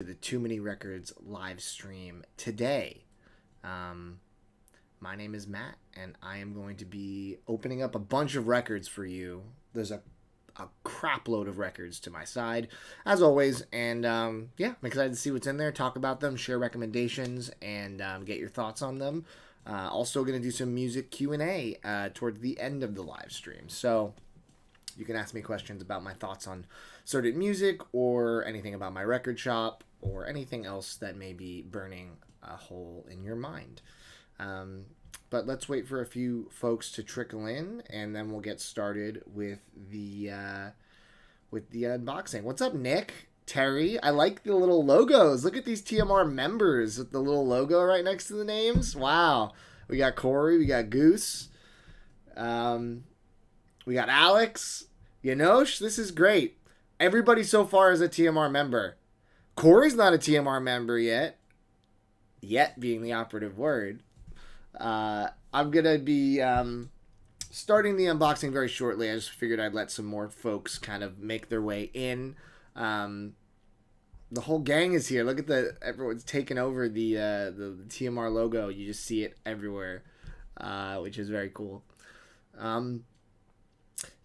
The Too Many Records live stream today. My name is Matt, and I am going to be opening up a bunch of records for you. There's a crap load of records to my side, as always, and yeah, I'm excited to see what's in there, talk about them, share recommendations, and get your thoughts on them. Also going to do some music Q&A towards the end of the live stream, so you can ask me questions about my thoughts on certain music or anything about my record shop or anything else that may be burning a hole in your mind. But let's wait for a few folks to trickle in, and then we'll get started with the unboxing. What's up, Nick? Terry? I like the little logos. Look at these TMR members with the little logo right next to the names. Wow. We got Corey. We got Goose. We got Alex. Yanosh. This is great. Everybody so far is a TMR member. Corey's not a TMR member yet. Yet being the operative word. I'm going to be starting the unboxing very shortly. I just figured I'd let some more folks kind of make their way in. The whole gang is here. Look at everyone's taken over the TMR logo. You just see it everywhere, which is very cool.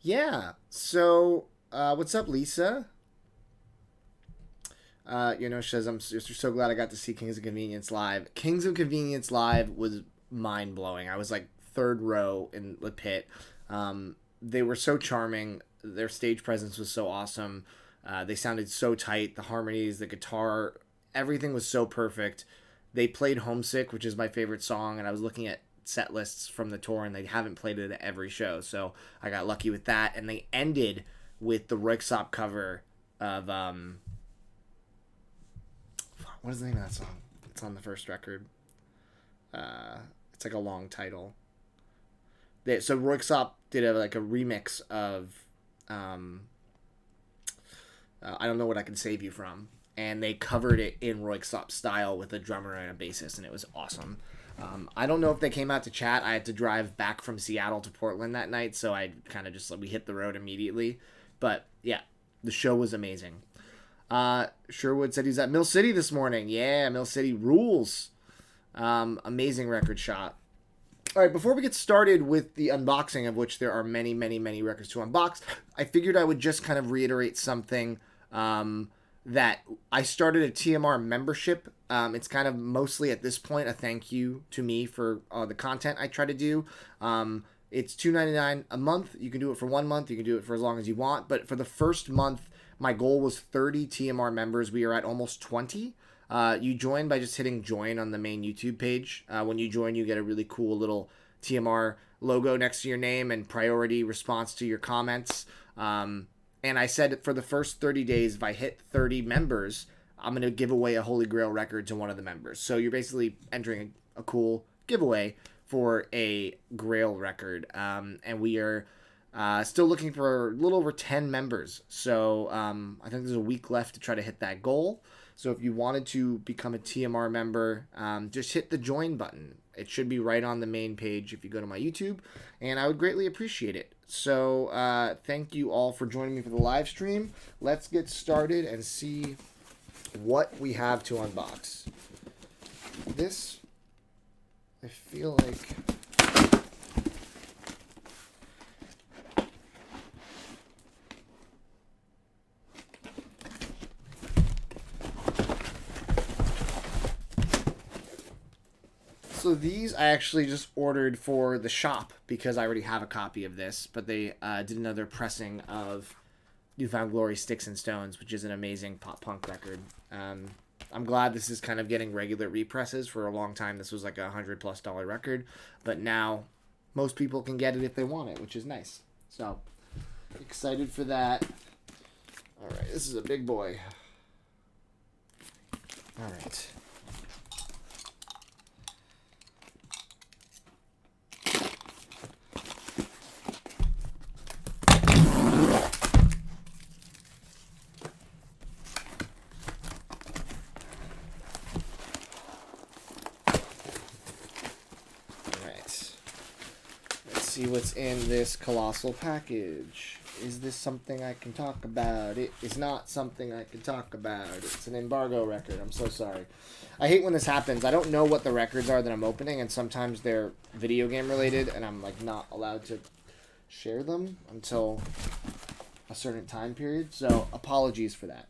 Yeah. So, what's up, Lisa? Says, I'm just so glad I got to see Kings of Convenience live. Kings of Convenience live was mind-blowing. I was like third row in the pit. They were so charming. Their stage presence was so awesome. They sounded so tight. The harmonies, the guitar, everything was so perfect. They played Homesick, which is my favorite song, and I was looking at set lists from the tour, and they haven't played it at every show, so I got lucky with that. And they ended with the Röyksopp cover of what is the name of that song? It's on the first record. It's like a long title. So Röyksopp did a remix of I Don't Know What I Can Save You From, and they covered it in Röyksopp style with a drummer and a bassist, and it was awesome. I don't know if they came out to chat. I had to drive back from Seattle to Portland that night, so I kind of we hit the road immediately. But yeah, the show was amazing. Sherwood said he's at Mill City this morning. Yeah, Mill City rules. Amazing record shot. All right, before we get started with the unboxing, of which there are many, many, many records to unbox, I figured I would just kind of reiterate something that I started a TMR membership. It's kind of mostly at this point a thank you to me for the content I try to do. It's $2.99 a month. You can do it for 1 month. You can do it for as long as you want. But for the first month, my goal was 30 TMR members. We are at almost 20. You join by just hitting join on the main YouTube page. When you join, you get a really cool little TMR logo next to your name and priority response to your comments. And I said for the first 30 days, if I hit 30 members, I'm going to give away a Holy Grail record to one of the members. So you're basically entering a cool giveaway for a Grail record. And we are still looking for a little over 10 members. So I think there's a week left to try to hit that goal. So if you wanted to become a TMR member, just hit the join button. It should be right on the main page if you go to my YouTube, and I would greatly appreciate it. So thank you all for joining me for the live stream. Let's get started and see what we have to unbox. This, I feel like... So these I actually just ordered for the shop because I already have a copy of this, but they did another pressing of Newfound Glory Sticks and Stones, which is an amazing pop punk record. I'm glad this is kind of getting regular represses. For a long time this was like $100+ record, but now most people can get it if they want it, which is nice. So excited for that. All right, this is a big boy. All right. See what's in this colossal package. Is this something I can talk about? It is not something I can talk about. It's an embargo record. I'm so sorry. I hate when this happens. I don't know what the records are that I'm opening, and sometimes they're video game related, and I'm like not allowed to share them until a certain time period. So apologies for that.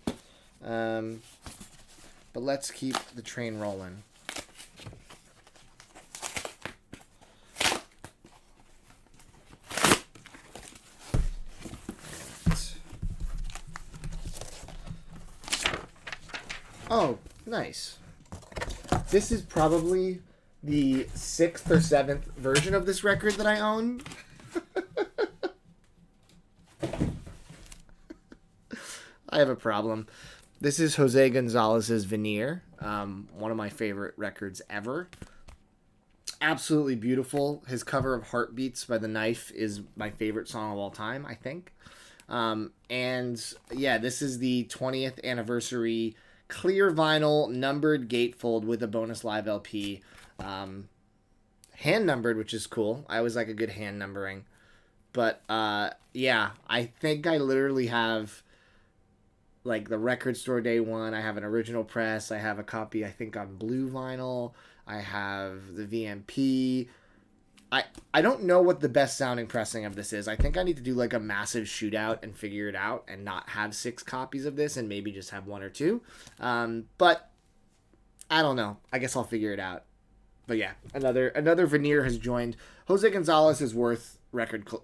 But let's keep the train rolling. Oh, nice. This is probably the 6th or 7th version of this record that I own. I have a problem. This is Jose Gonzalez's Veneer, one of my favorite records ever. Absolutely beautiful. His cover of Heartbeats by The Knife is my favorite song of all time, I think. And yeah, this is the 20th anniversary clear vinyl numbered gatefold with a bonus live LP. Hand numbered, which is cool. I always like a good hand numbering. But yeah, I think I literally have like the record store day one. I have an original press. I have a copy, I think, on blue vinyl. I have the VMP. I don't know what the best sounding pressing of this is. I think I need to do like a massive shootout and figure it out and not have 6 copies of this and maybe just have 1 or 2. But I don't know. I guess I'll figure it out. But yeah, another Veneer has joined. Jose Gonzalez is worth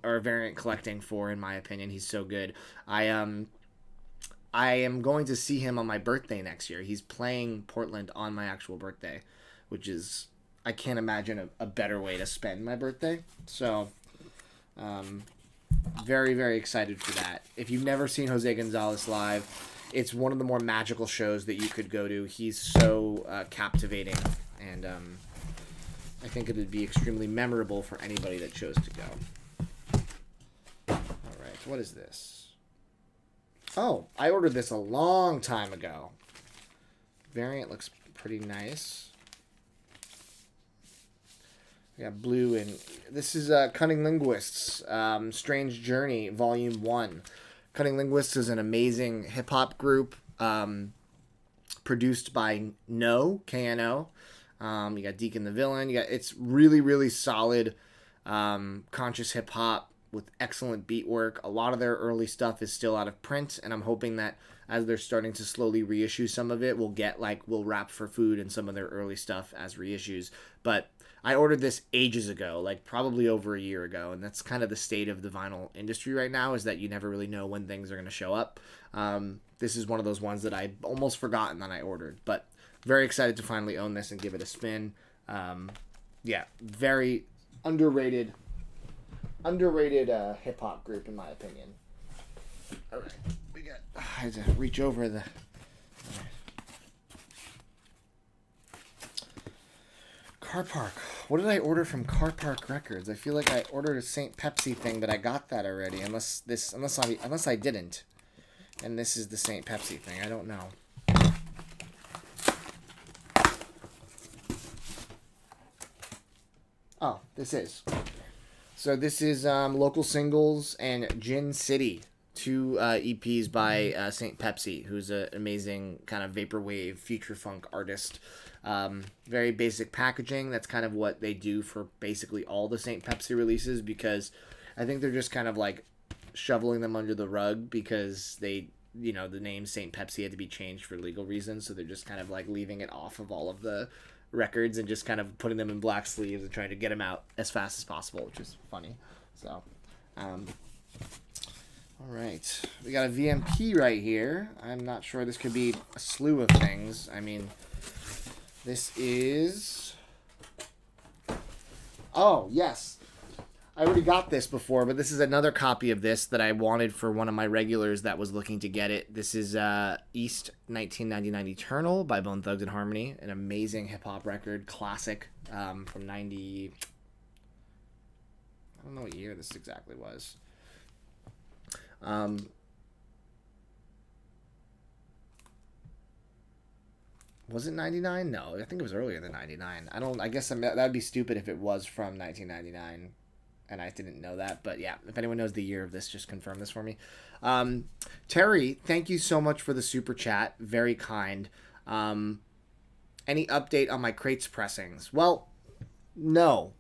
or variant collecting for, in my opinion. He's so good. I am going to see him on my birthday next year. He's playing Portland on my actual birthday, which is, I can't imagine a better way to spend my birthday. So, very, very excited for that. If you've never seen Jose Gonzalez live, it's one of the more magical shows that you could go to. He's so captivating, and I think it would be extremely memorable for anybody that chose to go. All right, what is this? Oh, I ordered this a long time ago. Variant looks pretty nice. Yeah, blue, and this is Cunning Linguists, Strange Journey, Volume 1. Cunning Linguists is an amazing hip-hop group produced by No, K-N-O. You got Deacon the Villain. It's really, really solid conscious hip-hop with excellent beat work. A lot of their early stuff is still out of print, and I'm hoping that as they're starting to slowly reissue some of it, we'll Rap for Food and some of their early stuff as reissues. But I ordered this ages ago, like probably over a year ago, and that's kind of the state of the vinyl industry right now, is that you never really know when things are going to show up. This is one of those ones that I almost forgotten that I ordered, but very excited to finally own this and give it a spin. Yeah, very underrated hip-hop group, in my opinion. All right, I had to reach over the... Car Park. What did I order from Car Park Records? I feel like I ordered a St. Pepsi thing, but I got that already. Unless I didn't. And this is the St. Pepsi thing. I don't know. Oh, this is. So this is Local Singles and Gin City. 2 EPs by St. Pepsi, who's an amazing kind of vaporwave future funk artist. Very basic packaging. That's kind of what they do for basically all the St. Pepsi releases, because I think they're just kind of like shoveling them under the rug because the name St. Pepsi had to be changed for legal reasons, so they're just kind of like leaving it off of all of the records and just kind of putting them in black sleeves and trying to get them out as fast as possible, which is funny. So, all right, we got a VMP right here. I'm not sure. This could be a slew of things. I mean, this is... Oh, yes. I already got this before, but this is another copy of this that I wanted for one of my regulars that was looking to get it. This is East 1999 Eternal by Bone Thugs and Harmony, an amazing hip-hop record, classic from 90... I don't know what year this exactly was. Was it 99? No, I think it was earlier than 99. I guess that would be stupid if it was from 1999. and I didn't know that. But yeah, if anyone knows the year of this, just confirm this for me. Terry, thank you so much for the super chat. Very kind. Any update on my crates pressings? Well, no.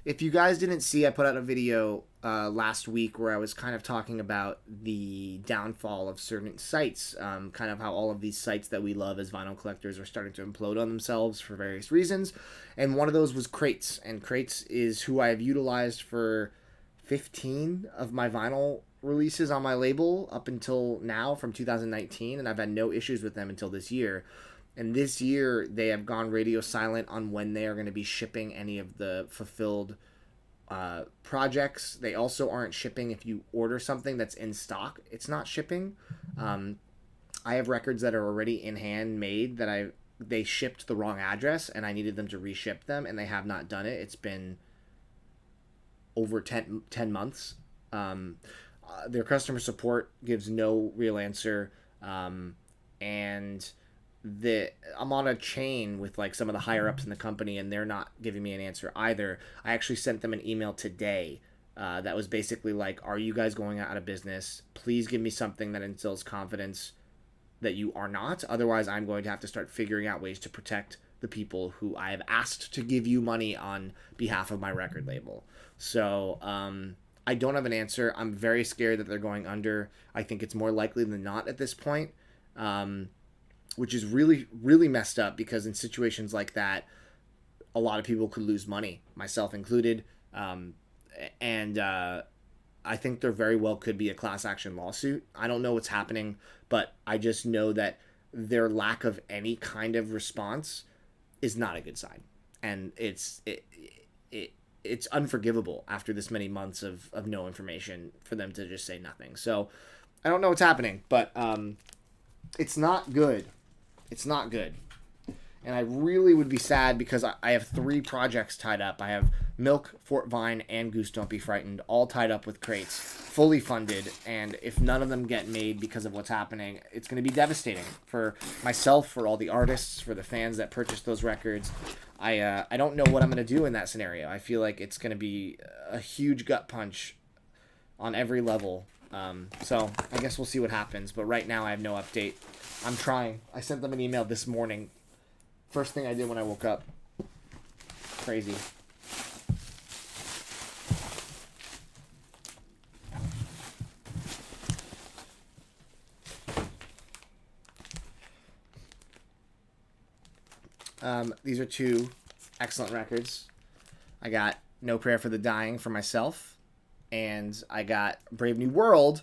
If you guys didn't see, I put out a video last week where I was kind of talking about the downfall of certain sites, kind of how all of these sites that we love as vinyl collectors are starting to implode on themselves for various reasons. And one of those was Crates. And Crates is who I have utilized for 15 of my vinyl releases on my label up until now from 2019. And I've had no issues with them until this year. And this year, they have gone radio silent on when they are going to be shipping any of the fulfilled projects. They also aren't shipping if you order something that's in stock. It's not shipping. I have records that are already in hand made that they shipped the wrong address, and I needed them to reship them, and they have not done it. It's been over 10 months. Their customer support gives no real answer, and I'm on a chain with like some of the higher ups in the company, and they're not giving me an answer either. I actually sent them an email today that was basically like, are you guys going out of business? Please give me something that instills confidence that you are not. Otherwise, I'm going to have to start figuring out ways to protect the people who I have asked to give you money on behalf of my record label. So I don't have an answer. I'm very scared that they're going under. I think it's more likely than not at this point. Which is really, really messed up, because in situations like that, a lot of people could lose money, myself included. And I think there very well could be a class action lawsuit. I don't know what's happening, but I just know that their lack of any kind of response is not a good sign. And it's unforgivable after this many months of no information for them to just say nothing. So I don't know what's happening, but it's not good. It's not good. And I really would be sad, because I have 3 projects tied up. I have Milk, Fort Vine, and Goose Don't Be Frightened, all tied up with Crates, fully funded. And if none of them get made because of what's happening, it's going to be devastating for myself, for all the artists, for the fans that purchased those records. I don't know what I'm going to do in that scenario. I feel like it's going to be a huge gut punch on every level. So I guess we'll see what happens. But right now I have no update. I'm trying. I sent them an email this morning. First thing I did when I woke up. Crazy. These are 2 excellent records. I got No Prayer for the Dying for myself, and I got Brave New World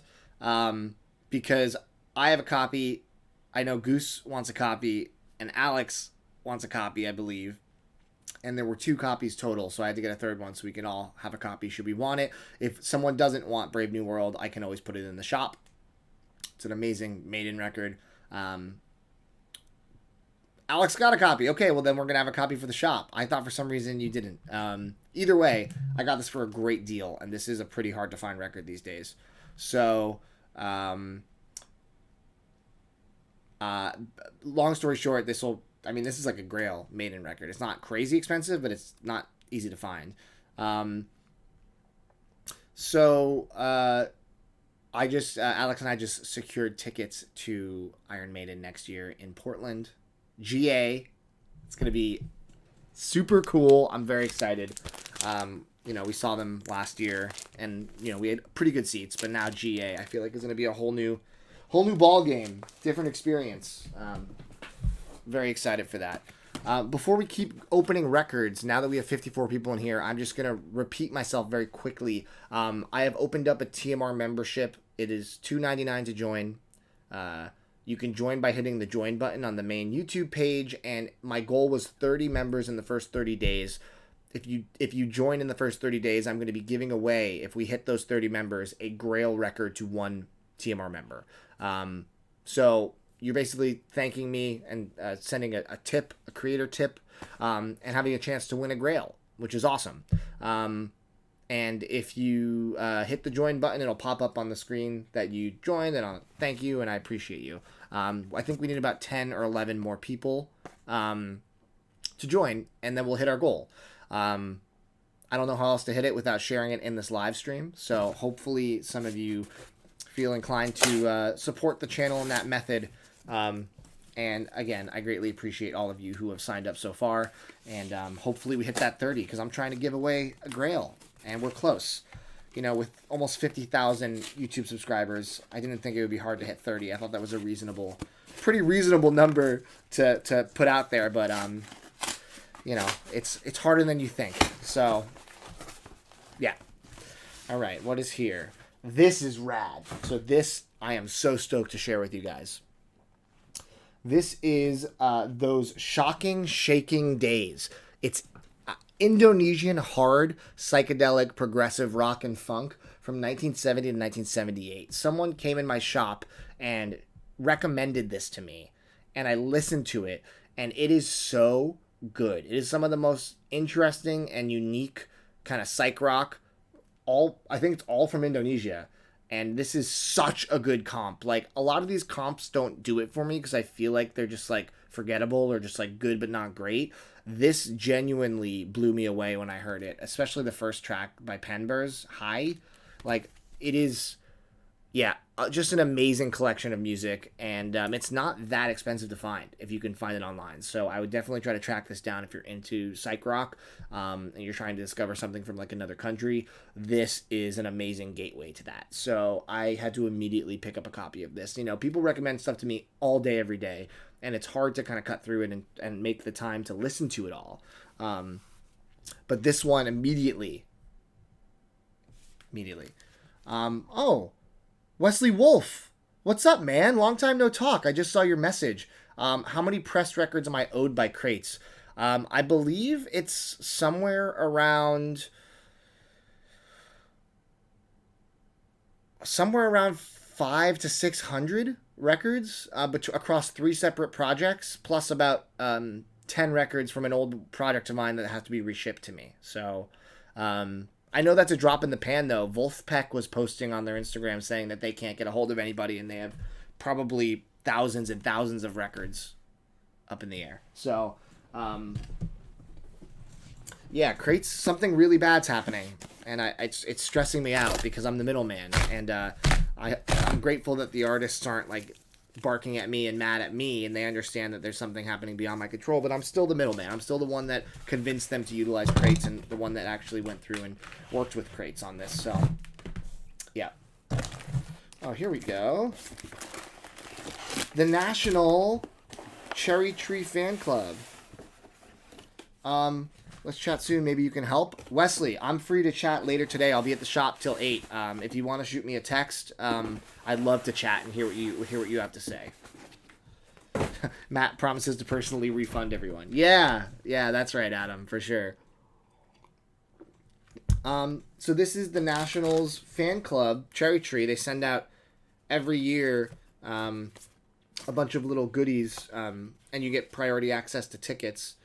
because I have a copy. I know Goose wants a copy, and Alex wants a copy, I believe. And there were 2 copies total, so I had to get a third one so we can all have a copy should we want it. If someone doesn't want Brave New World, I can always put it in the shop. It's an amazing Maiden record. Alex got a copy. Okay, well then we're going to have a copy for the shop. I thought for some reason you didn't. Either way, I got this for a great deal, and this is a pretty hard to find record these days. So, long story short, this is like a Grail Maiden record. It's not crazy expensive, but it's not easy to find. Alex and I just secured tickets to Iron Maiden next year in Portland, GA. It's going to be super cool. I'm very excited. We saw them last year, and, we had pretty good seats, but now GA, I feel like, is going to be a whole new ball game, different experience. Very excited for that. Before we keep opening records, now that we have 54 people in here, I'm just going to repeat myself very quickly. I have opened up a TMR membership. It is $2.99 to join. You can join by hitting the join button on the main YouTube page, and my goal was 30 members in the first 30 days. If you join in the first 30 days, I'm going to be giving away, if we hit those 30 members, a Grail record to one TMR member. So you're basically thanking me and sending a tip, a creator tip, and having a chance to win a Grail, which is awesome. And if you hit the join button, it'll pop up on the screen that you joined, and I'll thank you, and I appreciate you. I think we need about 10 or 11 more people to join, and then we'll hit our goal. I don't know how else to hit it without sharing it in this live stream. So hopefully some of you feel inclined to support the channel in that method. And again, I greatly appreciate all of you who have signed up so far. And hopefully we hit that 30, because I'm trying to give away a Grail. And we're close. You know, with almost 50,000 YouTube subscribers, I didn't think it would be hard to hit 30. I thought that was a pretty reasonable number to put out there. But, you know, it's harder than you think. So, yeah. All right, what is here? This is rad. So this, I am so stoked to share with you guys. This is those Shocking Shaking Days. It's Indonesian hard, psychedelic, progressive rock and funk from 1970 to 1978. Someone came in my shop and recommended this to me, and I listened to it, and it is so good. It is some of the most interesting and unique kind of psych rock. I think it's all from Indonesia. And this is such a good comp. Like, a lot of these comps don't do it for me because I feel like they're just, like, forgettable or just, like, good but not great. This genuinely blew me away when I heard it, especially the first track by Penbers, High. Like, it is, yeah, just an amazing collection of music. And it's not that expensive to find if you can find it online. So I would definitely try to track this down if you're into psych rock and you're trying to discover something from, like, another country. This is an amazing gateway to that. So I had to immediately pick up a copy of this. You know, people recommend stuff to me all day, every day, and it's hard to kind of cut through it and make the time to listen to it all. But this one immediately. Oh, Wesley Wolf, what's up, man? Long time no talk. I just saw your message. How many pressed records am I owed by Crates? I believe it's somewhere around 500 to 600 records across 3 separate projects, plus about 10 records from an old project of mine that has to be reshipped to me. So I know that's a drop in the pan, though. Wolfpack was posting on their Instagram saying that they can't get a hold of anybody, and they have probably thousands and thousands of records up in the air. So, yeah, Crates, something really bad's happening, and it's stressing me out because I'm the middleman, and I'm grateful that the artists aren't, like, barking at me and mad at me, and they understand that there's something happening beyond my control, but I'm still the middleman. I'm still the one that convinced them to utilize Crates, and the one that actually went through and worked with Crates on this. So, yeah. Oh, here we go. The National Cherry Tree Fan Club. Let's chat soon. Maybe you can help. Wesley, I'm free to chat later today. I'll be at the shop till 8. If you want to shoot me a text, I'd love to chat and hear what you have to say. Matt promises to personally refund everyone. Yeah, that's right, Adam, for sure. So this is the Nationals fan club, Cherry Tree. They send out every year a bunch of little goodies, and you get priority access to tickets.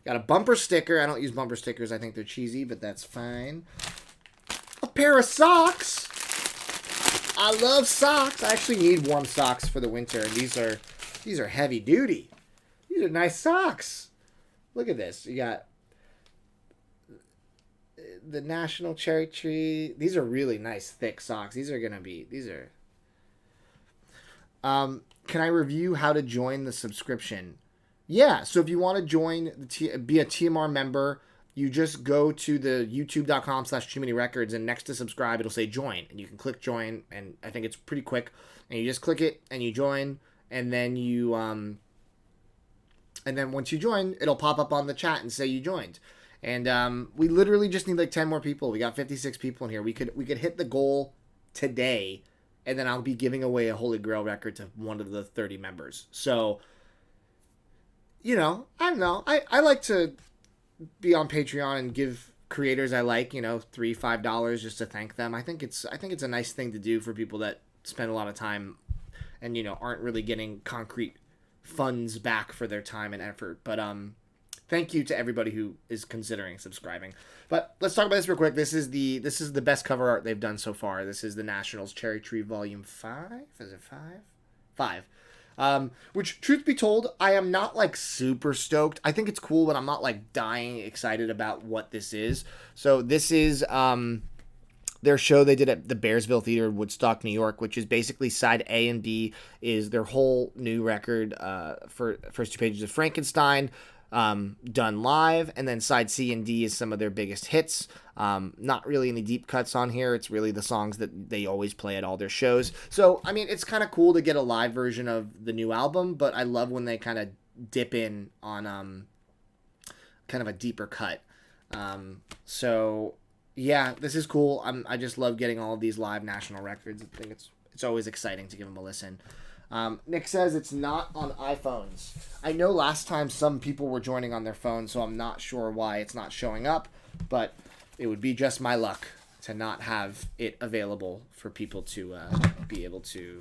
Got a bumper sticker. I don't use bumper stickers. I think they're cheesy, but that's fine. A pair of socks. I love socks. I actually need warm socks for the winter, and these are heavy duty. These are nice socks. Look at this. You got the National Cherry Tree. These are really nice, thick socks. These are. Can I review how to join the subscription? Yeah, so if you want to join, be a TMR member, you just go to the youtube.com/TooManyRecords, and next to subscribe, it'll say join. And you can click join, and I think it's pretty quick. And you just click it, and you join, and then and then once you join, it'll pop up on the chat and say you joined. And we literally just need like 10 more people. We got 56 people in here. We could hit the goal today, and then I'll be giving away a Holy Grail record to one of the 30 members. So, you know, I don't know. I like to be on Patreon and give creators I like, you know, $3, $5 just to thank them. I think it's a nice thing to do for people that spend a lot of time and, you know, aren't really getting concrete funds back for their time and effort. But thank you to everybody who is considering subscribing. But let's talk about this real quick. This is the best cover art they've done so far. This is the Nationals Cherry Tree Volume 5. Is it 5? 5. Which, truth be told, I am not like super stoked. I think it's cool, but I'm not like dying excited about what this is. So this is their show they did at the Bearsville Theater in Woodstock, New York, which is basically side A and B is their whole new record for first 2 pages of Frankenstein, done live, and then side C and D is some of their biggest hits. Not really any deep cuts on here. It's really the songs that they always play at all their shows. So, I mean, it's kind of cool to get a live version of the new album, but I love when they kind of dip in on kind of a deeper cut. So, yeah, this is cool. I just love getting all of these live national records. I think it's always exciting to give them a listen. Nick says it's not on iPhones. I know last time some people were joining on their phones, so I'm not sure why it's not showing up, but it would be just my luck to not have it available for people to be able to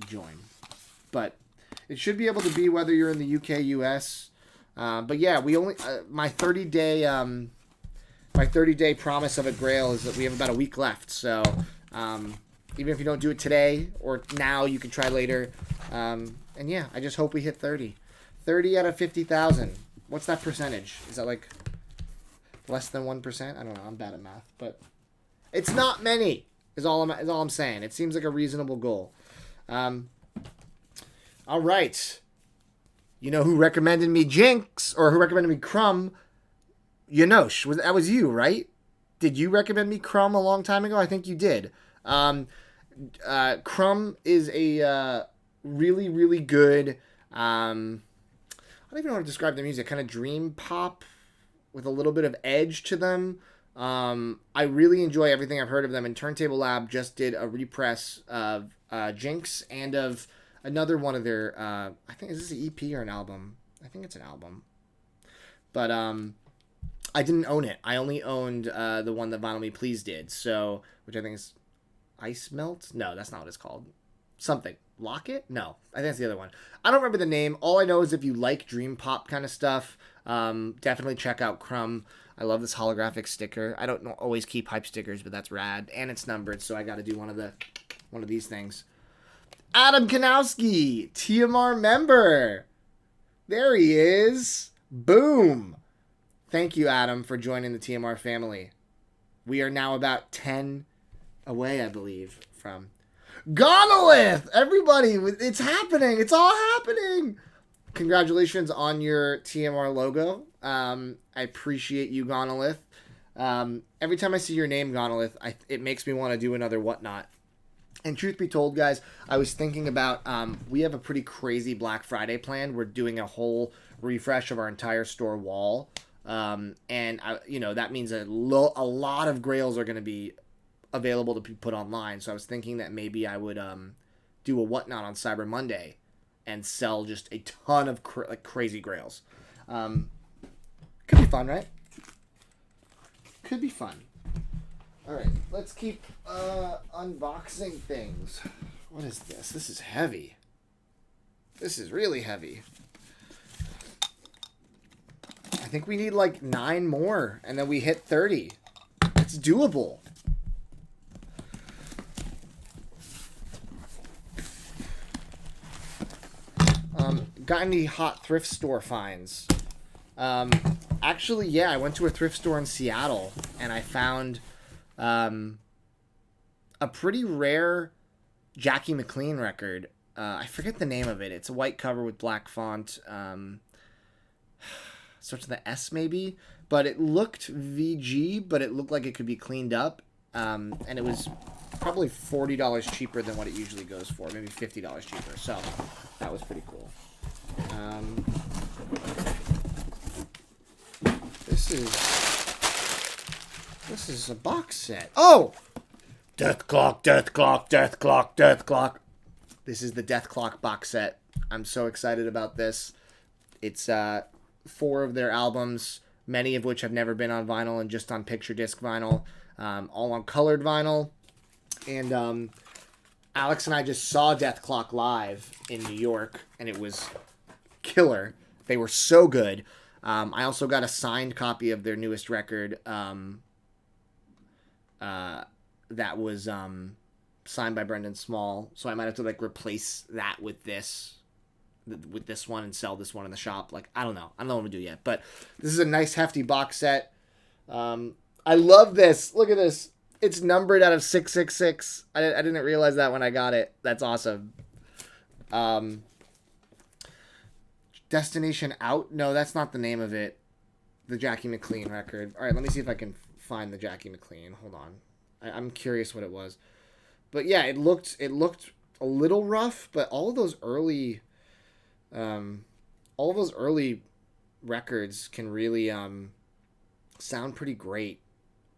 join. But it should be able to be whether you're in the UK, US. But yeah, we only my 30-day my 30-day promise of a Grail is that we have about a week left. So even if you don't do it today or now, you can try later. And yeah, I just hope we hit 30. 30 out of 50,000. What's that percentage? Is that like less than 1%? I don't know. I'm bad at math, but it's not many. Is all I'm saying. It seems like a reasonable goal. All right. You know who recommended me Jinx or who recommended me Crumb? Yanosh. That was you, right? Did you recommend me Crumb a long time ago? I think you did. Crumb is a really, really good. I don't even know how to describe the music. Kind of dream pop with a little bit of edge to them. I really enjoy everything I've heard of them. And Turntable Lab just did a repress of Jinx and of another one of their. I think is this an EP or an album? I think it's an album. But I didn't own it. I only owned the one that Vinyl Me Please did. So, which I think is Ice Melt. No, that's not what it's called. Something. Locket? No, I think that's the other one. I don't remember the name. All I know is if you like dream pop kind of stuff, definitely check out Crumb. I love this holographic sticker. I don't always keep hype stickers, but that's rad, and it's numbered, so I got to do one of these things. Adam Kanowski, TMR member. There he is. Boom. Thank you, Adam, for joining the TMR family. We are now about 10 away, I believe, from Gonzalez. Everybody, it's happening. It's all happening. Congratulations on your TMR logo. I appreciate you, Gonzalez. Every time I see your name, Gonzalez, it makes me want to do another Whatnot. And truth be told, guys, I was thinking about, we have a pretty crazy Black Friday plan. We're doing a whole refresh of our entire store wall. And that means a lot of grails are going to be available to be put online. So I was thinking that maybe I would do a Whatnot on Cyber Monday and sell just a ton of crazy grails. Could be fun, right? Could be fun. All right, let's keep unboxing things. What is this? This is heavy. This is really heavy. I think we need like 9 more, and then we hit 30. It's doable. Got any hot thrift store finds? Actually, yeah, I went to a thrift store in Seattle, and I found a pretty rare Jackie McLean record. I forget the name of it. It's a white cover with black font. Starts with the S maybe, but it looked VG, but it looked like it could be cleaned up. And it was probably $40 cheaper than what it usually goes for, maybe $50 cheaper. So that was pretty cool. This is a box set. Oh! Death Clock, Death Clock, Death Clock, Death Clock. This is the Death Clock box set. I'm so excited about this. It's 4 of their albums, many of which have never been on vinyl and just on picture disc vinyl, all on colored vinyl. And Alex and I just saw Death Clock live in New York, and it was killer. They were so good. I also got a signed copy of their newest record that was signed by Brendan Small, so I might have to like replace that with this one and sell this one in the shop. Like, I don't know what I'm gonna do yet, but this is a nice hefty box set. I love this. Look at this. It's numbered out of 666. I didn't realize that when I got it. That's awesome. Destination Out? No, that's not the name of it. The Jackie McLean record. All right, let me see if I can find the Jackie McLean. Hold on. I'm curious what it was. But yeah, it looked a little rough, but all of those early records can really sound pretty great,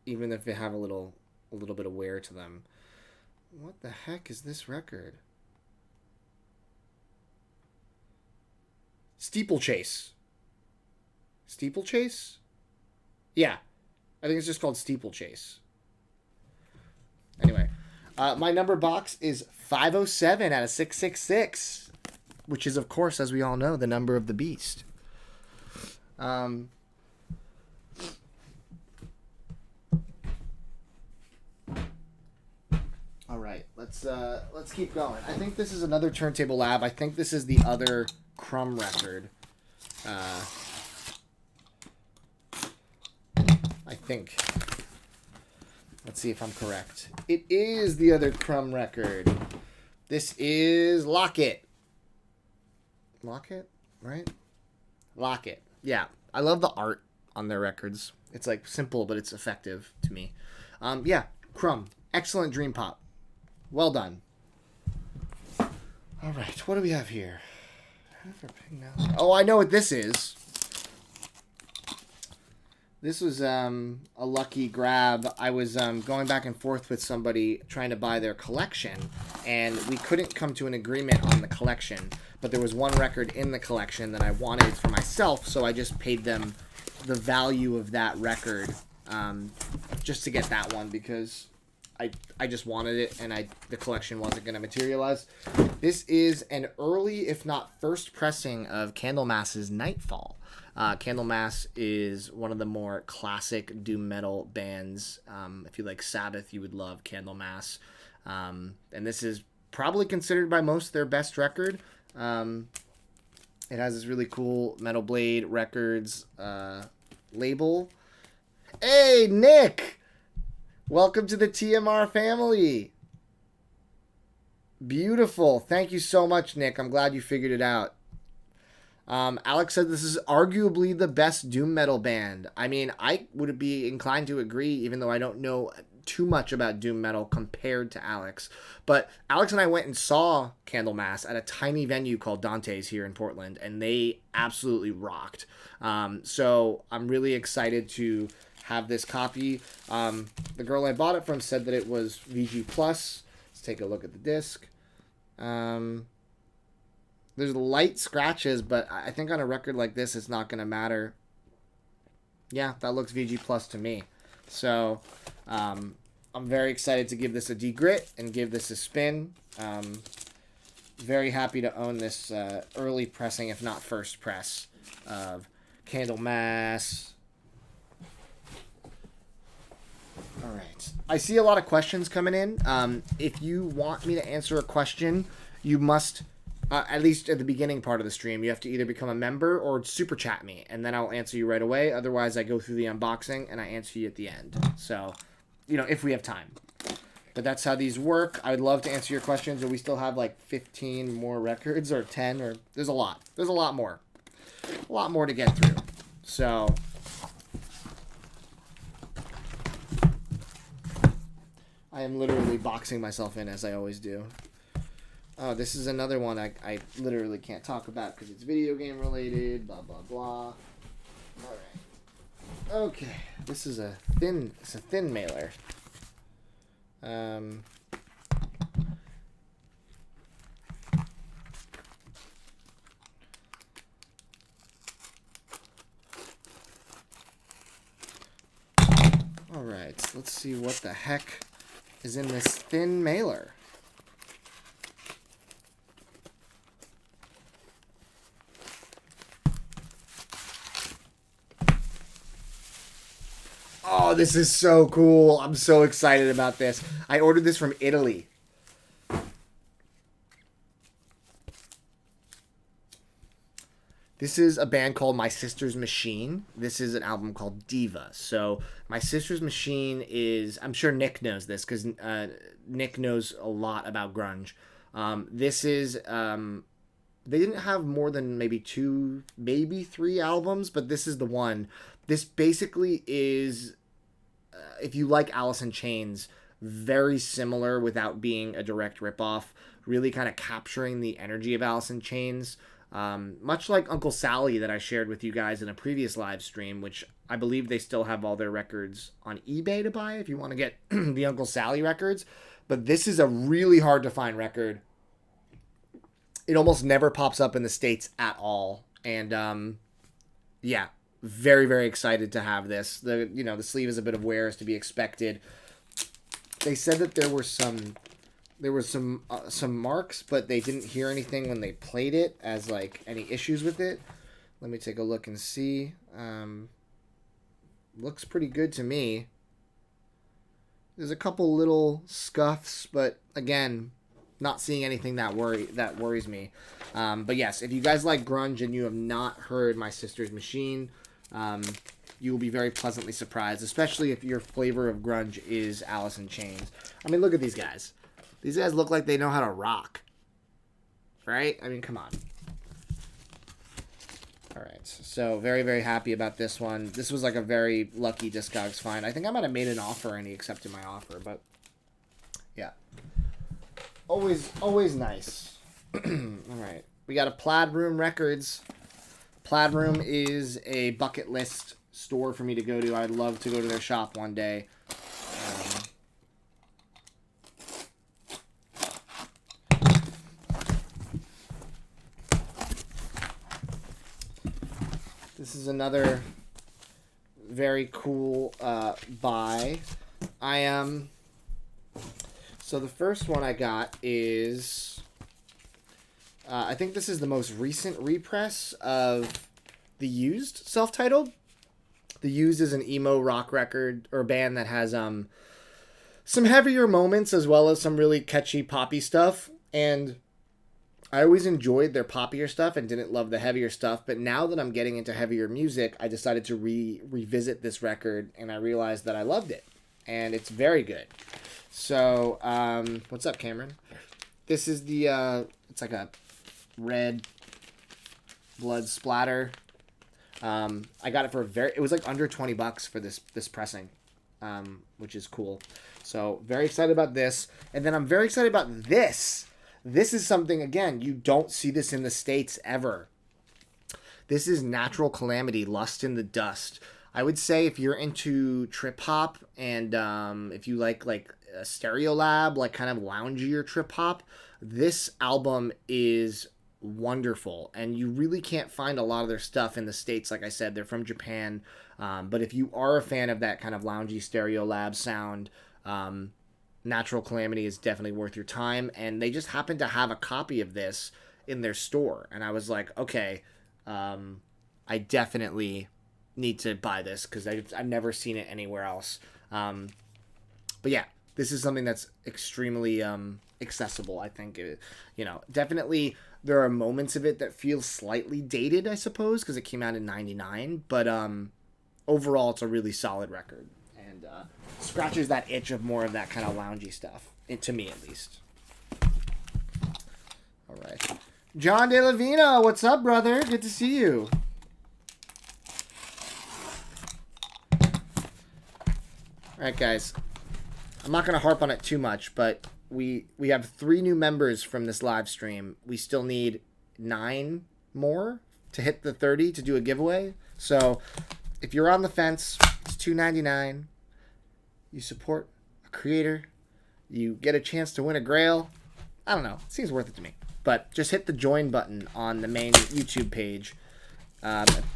even if they have a little bit of wear to them. What the heck is this record? Steeplechase. Steeplechase? Yeah. I think it's just called Steeplechase. Anyway, my number box is 507 out of 666, which is, of course, as we all know, the number of the beast. All right, let's keep going. I think this is another Turntable Lab. I think this is the other Crumb record. I think. Let's see if I'm correct. It is the other Crumb record. This is Locket. Locket, right? Locket. Yeah, I love the art on their records. It's like simple, but it's effective to me. Yeah, Crumb. Excellent dream pop. Well done. All right, what do we have here? Oh, I know what this is. This was a lucky grab. I was going back and forth with somebody trying to buy their collection, and we couldn't come to an agreement on the collection, but there was one record in the collection that I wanted for myself, so I just paid them the value of that record just to get that one, because I just wanted it, and the collection wasn't going to materialize. This is an early, if not first pressing of Candlemass's Nightfall. Candlemass is one of the more classic doom metal bands. If you like Sabbath, you would love Candlemass. And this is probably considered by most their best record. It has this really cool Metal Blade Records label. Hey, Nick! Welcome to the TMR family. Beautiful. Thank you so much, Nick. I'm glad you figured it out. Alex said this is arguably the best doom metal band. I mean, I would be inclined to agree, even though I don't know too much about doom metal compared to Alex. But Alex and I went and saw Candlemass at a tiny venue called Dante's here in Portland, and they absolutely rocked. So I'm really excited to have this copy. The girl I bought it from said that it was VG+. Let's take a look at the disc. There's light scratches, but I think on a record like this, it's not going to matter. Yeah, that looks VG+ to me. So, I'm very excited to give this a degrit and give this a spin. Very happy to own this early pressing, if not first press, of Candlemass. All right. I see a lot of questions coming in. If you want me to answer a question, you must... at least at the beginning part of the stream, you have to either become a member or super chat me, and then I'll answer you right away. Otherwise, I go through the unboxing and I answer you at the end. So, if we have time. But that's how these work. I would love to answer your questions. Or we still have like 15 more records, or 10, or there's a lot. There's a lot more. A lot more to get through. So, I am literally boxing myself in, as I always do. Oh, this is another one I literally can't talk about because it's video game related, blah, blah, blah. All right. Okay. This is a thin mailer. All right. Let's see what the heck is in this thin mailer. Oh, this is so cool. I'm so excited about this. I ordered this from Italy. This is a band called My Sister's Machine. This is an album called Diva. So My Sister's Machine is, I'm sure Nick knows this because Nick knows a lot about grunge. This is, they didn't have more than maybe 2, maybe 3 albums, but this is the one. This basically is, if you like Alice in Chains, very similar without being a direct ripoff, really kind of capturing the energy of Alice in Chains. Much like Uncle Sally that I shared with you guys in a previous live stream, which I believe they still have all their records on eBay to buy if you want to get the Uncle Sally records. But this is a really hard to find record. It almost never pops up in the States at all. And yeah, very, very excited to have this. The sleeve is a bit of wear as to be expected. They said that there were some marks, but they didn't hear anything when they played it as like any issues with it. Let me take a look and see. Looks pretty good to me. There's a couple little scuffs, but again, not seeing anything that worries me. But yes, if you guys like grunge and you have not heard My Sister's Machine, you will be very pleasantly surprised, especially if your flavor of grunge is Alice in Chains. I mean, look at these guys. These guys look like they know how to rock. Right? I mean, come on. Alright, so very, very happy about this one. This was like a very lucky Discogs find. I think I might have made an offer and he accepted my offer, but yeah. Always nice. Alright, we got a Plaid Room Records. Plaid Room is a bucket list store for me to go to. I'd love to go to their shop one day. This is another very cool buy. So the first one I got is, I think this is the most recent repress of The Used, self-titled. The Used is an emo rock record or band that has some heavier moments as well as some really catchy poppy stuff. And I always enjoyed their poppier stuff and didn't love the heavier stuff. But now that I'm getting into heavier music, I decided to revisit this record and I realized that I loved it. And it's very good. So, what's up, Cameron? This is the, it's like a red blood splatter. I got it for it was like under $20 for this pressing, which is cool. So very excited about this. And then I'm very excited about this. This is something, again, you don't see this in the States ever. This is Natural Calamity, Lust in the Dust. I would say if you're into trip hop and if you like a Stereolab, like kind of loungier trip hop, this album is wonderful. And you really can't find a lot of their stuff in the States. Like I said, they're from Japan. But if you are a fan of that kind of loungy Stereolab sound, Natural Calamity is definitely worth your time. And they just happen to have a copy of this in their store. And I was like, okay, I definitely need to buy this because I've never seen it anywhere else. But yeah, this is something that's extremely accessible, I think. Definitely there are moments of it that feel slightly dated, I suppose, because it came out in 99. But overall, it's a really solid record. And scratches that itch of more of that kind of loungy stuff, to me at least. All right. John De La Vina, what's up, brother? Good to see you. All right, guys. I'm not going to harp on it too much, but we have 3 new members from this live stream. We still need 9 more to hit the 30 to do a giveaway. So if you're on the fence, it's $2.99. You support a creator. You get a chance to win a Grail. I don't know. It seems worth it to me. But just hit the join button on the main YouTube page.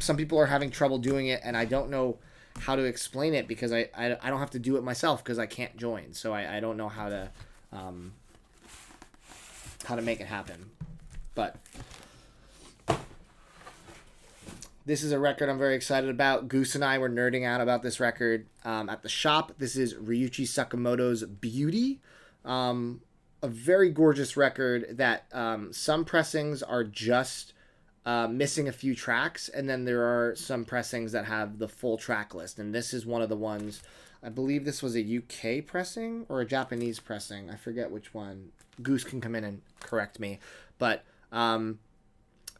Some people are having trouble doing it, and I don't know how to explain it because I don't have to do it myself because I can't join. So I don't know how to make it happen. But this is a record I'm very excited about. Goose and I were nerding out about this record at the shop. This is Ryuichi Sakamoto's Beauty. A very gorgeous record that some pressings are just missing a few tracks, and then there are some pressings that have the full track list, and this is one of the ones. I believe this was a UK pressing or a Japanese pressing. I forget which one. Goose can come in and correct me, but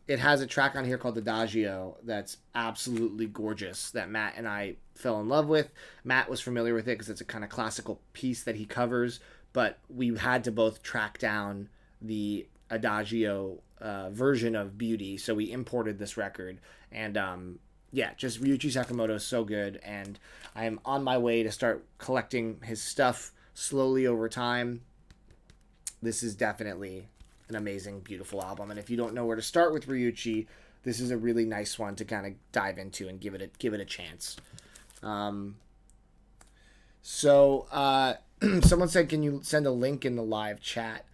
it has a track on here called Adagio that's absolutely gorgeous that Matt and I fell in love with. Matt was familiar with it because it's a kind of classical piece that he covers, but we had to both track down the Adagio version of Beauty, so we imported this record. And just Ryuichi Sakamoto is so good, and I am on my way to start collecting his stuff slowly over time. This is definitely an amazing, beautiful album, and if you don't know where to start with Ryuichi, this is a really nice one to kind of dive into and give it a chance. Someone said, can you send a link in the live chat?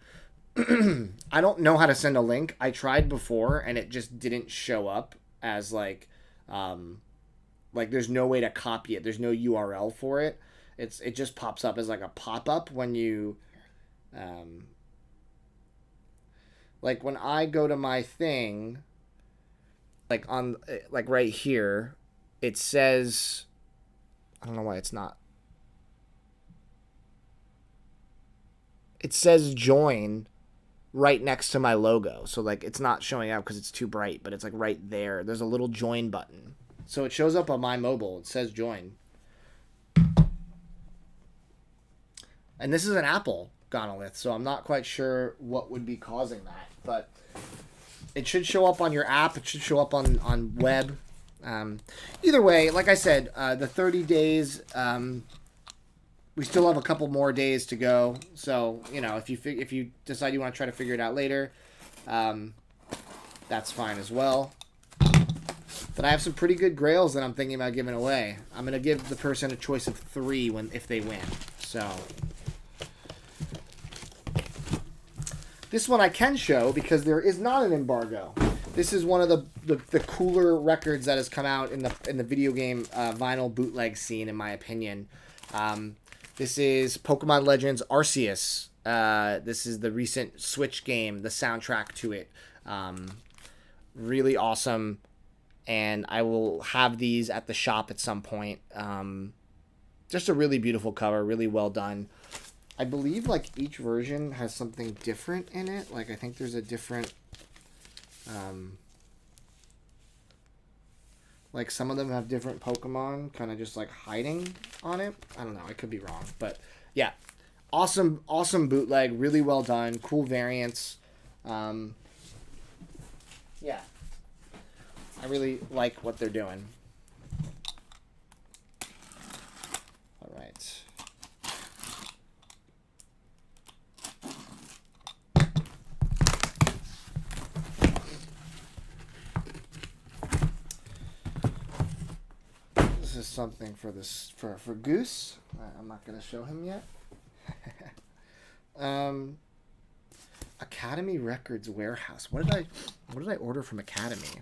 I don't know how to send a link. I tried before and it just didn't show up as like there's no way to copy it. There's no URL for it. It just pops up as like a pop-up when you like when I go to my thing, like on like right here, it says, I don't know why it's not. It says join right next to my logo. So like it's not showing up because it's too bright, but it's like right there. There's a little join button. So it shows up on my mobile. It says join. And this is an Apple Gonzalez, so I'm not quite sure what would be causing that. But it should show up on your app. It should show up on web. Either way, like I said, the 30 days, we still have a couple more days to go. So, if you decide you want to try to figure it out later, that's fine as well. But I have some pretty good grails that I'm thinking about giving away. I'm going to give the person a choice of 3 if they win. So this one I can show because there is not an embargo. This is one of the cooler records that has come out in the video game vinyl bootleg scene, in my opinion. This is Pokemon Legends Arceus. This is the recent Switch game, the soundtrack to it. Really awesome. And I will have these at the shop at some point. Just a really beautiful cover, really well done. I believe like each version has something different in it. Like I think there's a different like some of them have different Pokemon kind of just like hiding on it. I don't know, I could be wrong, but yeah, awesome bootleg, really well done, cool variants. Yeah, I really like what they're doing. All right. This is something for Goose. I'm not going to show him yet. Academy Records Warehouse. What did I order from Academy?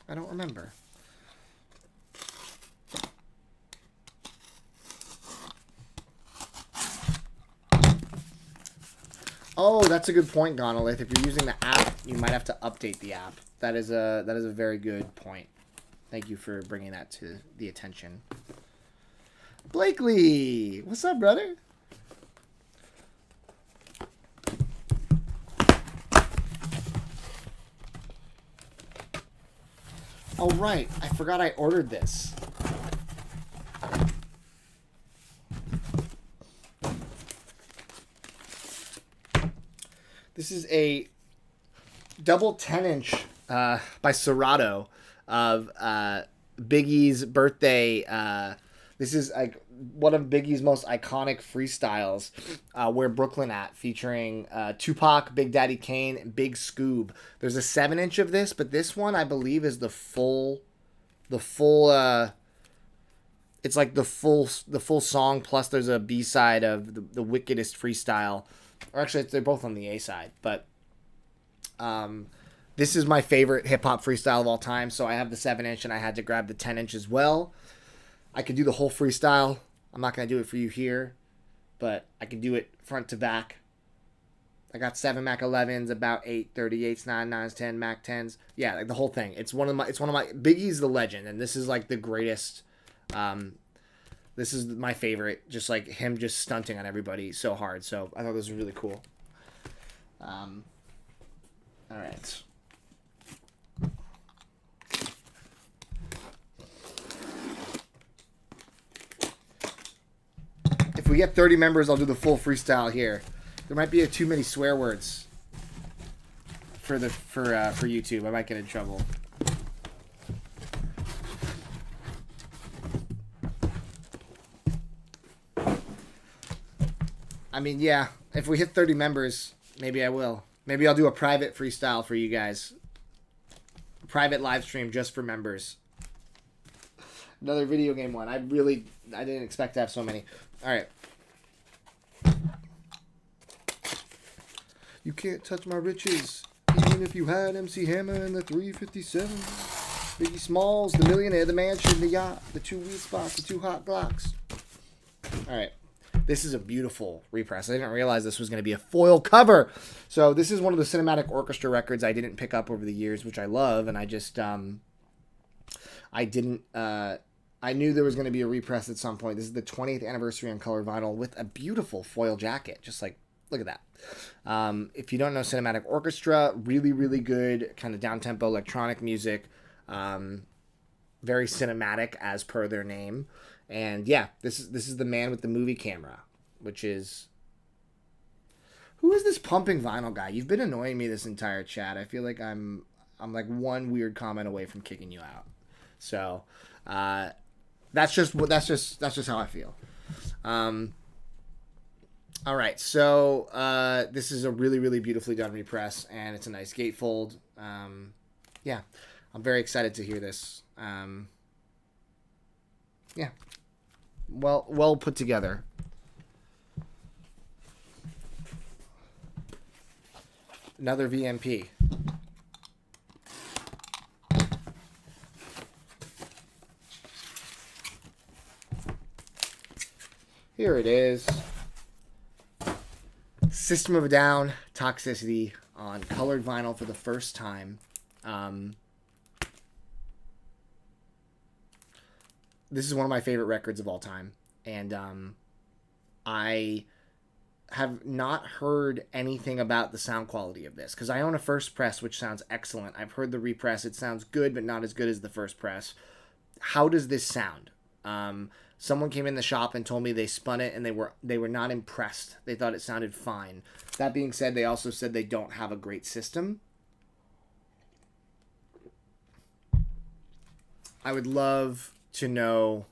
I don't remember. Oh, that's a good point, Gonzalez. If you're using the app, you might have to update the app. That is a very good point. Thank you for bringing that to the attention. Blakely, what's up, brother? Oh, right. I forgot I ordered this. This is a double 10-inch by Serato of Biggie's birthday. This is like one of Biggie's most iconic freestyles, Where Brooklyn At, featuring Tupac, Big Daddy Kane, and Big Scoob. There's a 7-inch of this, but this one I believe is the full it's like the full song, plus there's a B-side of the wickedest freestyle. Or actually, they're both on the A side, but this is my favorite hip-hop freestyle of all time, so I have the 7-inch, and I had to grab the 10-inch as well. I could do the whole freestyle. I'm not going to do it for you here, but I can do it front to back. I got 7 Mac 11s, about 8 38s, 9 9s, 10 Mac 10s. Yeah, like the whole thing. It's one of my Biggie's the legend, and this is like the greatest. This is my favorite. Just like him just stunting on everybody so hard. So I thought this was really cool. All right. If we get 30 members, I'll do the full freestyle here. There might be too many swear words for YouTube. I might get in trouble. I mean, yeah, if we hit 30 members, maybe I will. Maybe I'll do a private freestyle for you guys. A private live stream just for members. Another video game one. I didn't expect to have so many. All right. You can't touch my riches, even if you had MC Hammer and the 357. Biggie Smalls, the millionaire, the mansion, the yacht, the 2 wheel spots, the 2 hot Glocks. All right. This is a beautiful repress. I didn't realize this was going to be a foil cover. So this is one of the cinematic orchestra records I didn't pick up over the years, which I love. And I just, I knew there was going to be a repress at some point. This is the 20th anniversary on color vinyl with a beautiful foil jacket. Just like, look at that. If you don't know cinematic orchestra, really, really good kind of down-tempo electronic music. Very cinematic as per their name. And yeah, this is the man with the movie camera, which is... Who is this pumping vinyl guy? You've been annoying me this entire chat. I feel like I'm like one weird comment away from kicking you out. So, that's just how I feel. All right, so this is a really, really beautifully done repress, and it's a nice gatefold. Yeah, I'm very excited to hear this. Yeah, well put together. Another VMP. Here it is. System of a Down, Toxicity on colored vinyl for the first time. This is one of my favorite records of all time. And I have not heard anything about the sound quality of this, because I own a first press, which sounds excellent. I've heard the repress. It sounds good, but not as good as the first press. How does this sound? Someone came in the shop and told me they spun it and they were not impressed. They thought it sounded fine. That being said, they also said they don't have a great system. I would love to know.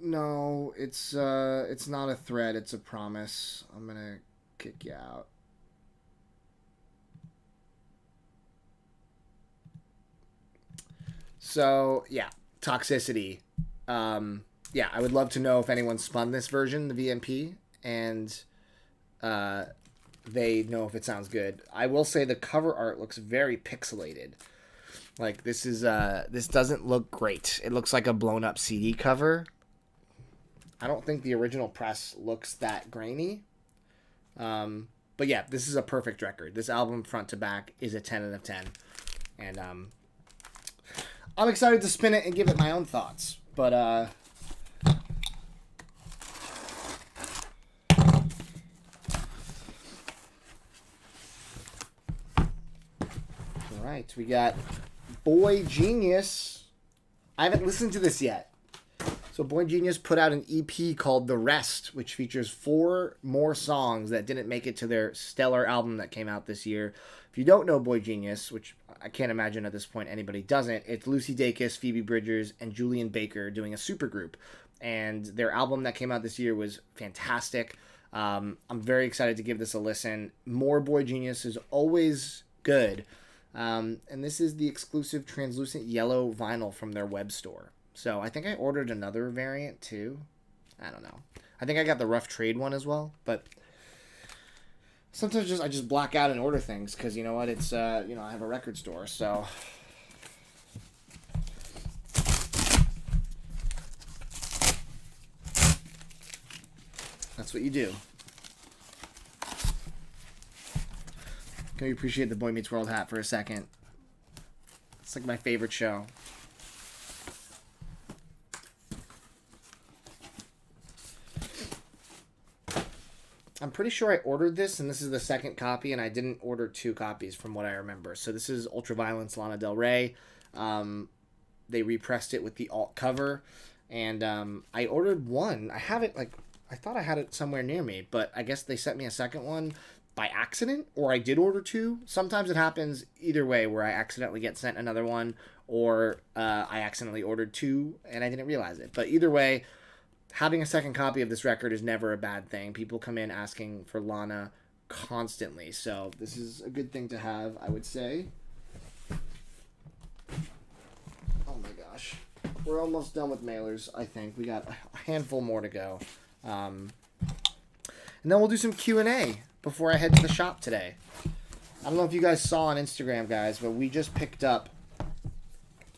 No, it's not a threat. It's a promise. I'm gonna kick you out. So, yeah, Toxicity. Yeah, I would love to know if anyone spun this version, the VMP, and they know if it sounds good. I will say the cover art looks very pixelated. Like, this doesn't look great. It looks like a blown-up CD cover. I don't think the original press looks that grainy. But, yeah, this is a perfect record. This album, front to back, is a 10 out of 10. And, I'm excited to spin it and give it my own thoughts, but all right, we got Boy Genius. I haven't listened to this yet. So Boy Genius put out an EP called The Rest, which features 4 more songs that didn't make it to their stellar album that came out this year. If you don't know Boy Genius, which I can't imagine at this point anybody doesn't, it's Lucy Dacus, Phoebe Bridgers, and Julian Baker doing a supergroup. And their album that came out this year was fantastic. I'm very excited to give this a listen. More Boy Genius is always good. And this is the exclusive translucent yellow vinyl from their web store. So I think I ordered another variant too. I don't know. I think I got the rough trade one as well, but sometimes I just black out and order things because, you know what, it's, I have a record store, so. That's what you do. Can we appreciate the Boy Meets World hat for a second? It's like my favorite show. I'm pretty sure I ordered this, and this is the second copy, and I didn't order 2 copies from what I remember. So this is Ultraviolence Lana Del Rey. They repressed it with the alt cover, and I ordered 1. I have it, like, I thought I had it somewhere near me, but I guess they sent me a second one by accident, or I did order 2. Sometimes it happens either way, where I accidentally get sent another one, or I accidentally ordered 2, and I didn't realize it. But either way, having a second copy of this record is never a bad thing. People come in asking for Lana constantly, so this is a good thing to have, I would say. Oh my gosh. We're almost done with mailers, I think. We got a handful more to go. And then we'll do some Q&A before I head to the shop today. I don't know if you guys saw on Instagram, guys, but we just picked up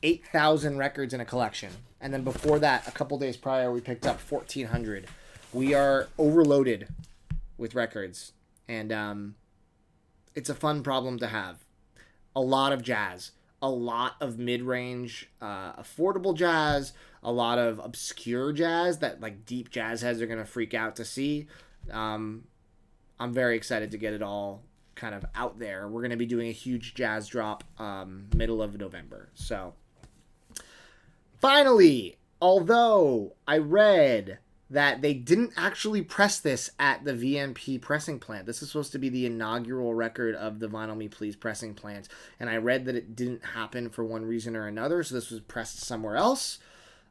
8,000 records in a collection. And then before that, a couple days prior, we picked up 1,400. We are overloaded with records. And it's a fun problem to have. A lot of jazz. A lot of mid-range, affordable jazz. A lot of obscure jazz that, like, deep jazz heads are going to freak out to see. I'm very excited to get it all kind of out there. We're going to be doing a huge jazz drop middle of November. So, finally, although I read that they didn't actually press this at the VMP pressing plant. This is supposed to be the inaugural record of the Vinyl Me Please pressing plant. And I read that it didn't happen for one reason or another, so this was pressed somewhere else.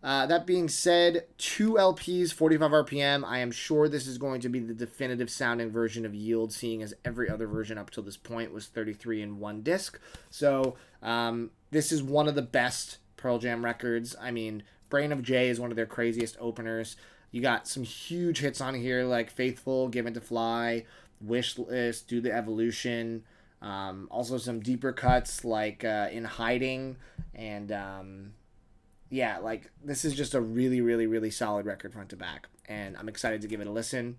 That being said, 2 LPs, 45 RPM. I am sure this is going to be the definitive sounding version of Yield, seeing as every other version up till this point was 33 in 1 disc. So this is one of the best Pearl Jam records. I mean, Brain of J is one of their craziest openers. You got some huge hits on here like Faithful, Given to Fly, Wish List, Do the Evolution. Also some deeper cuts like In Hiding. And yeah, like this is just a really, really, really solid record front to back. And I'm excited to give it a listen.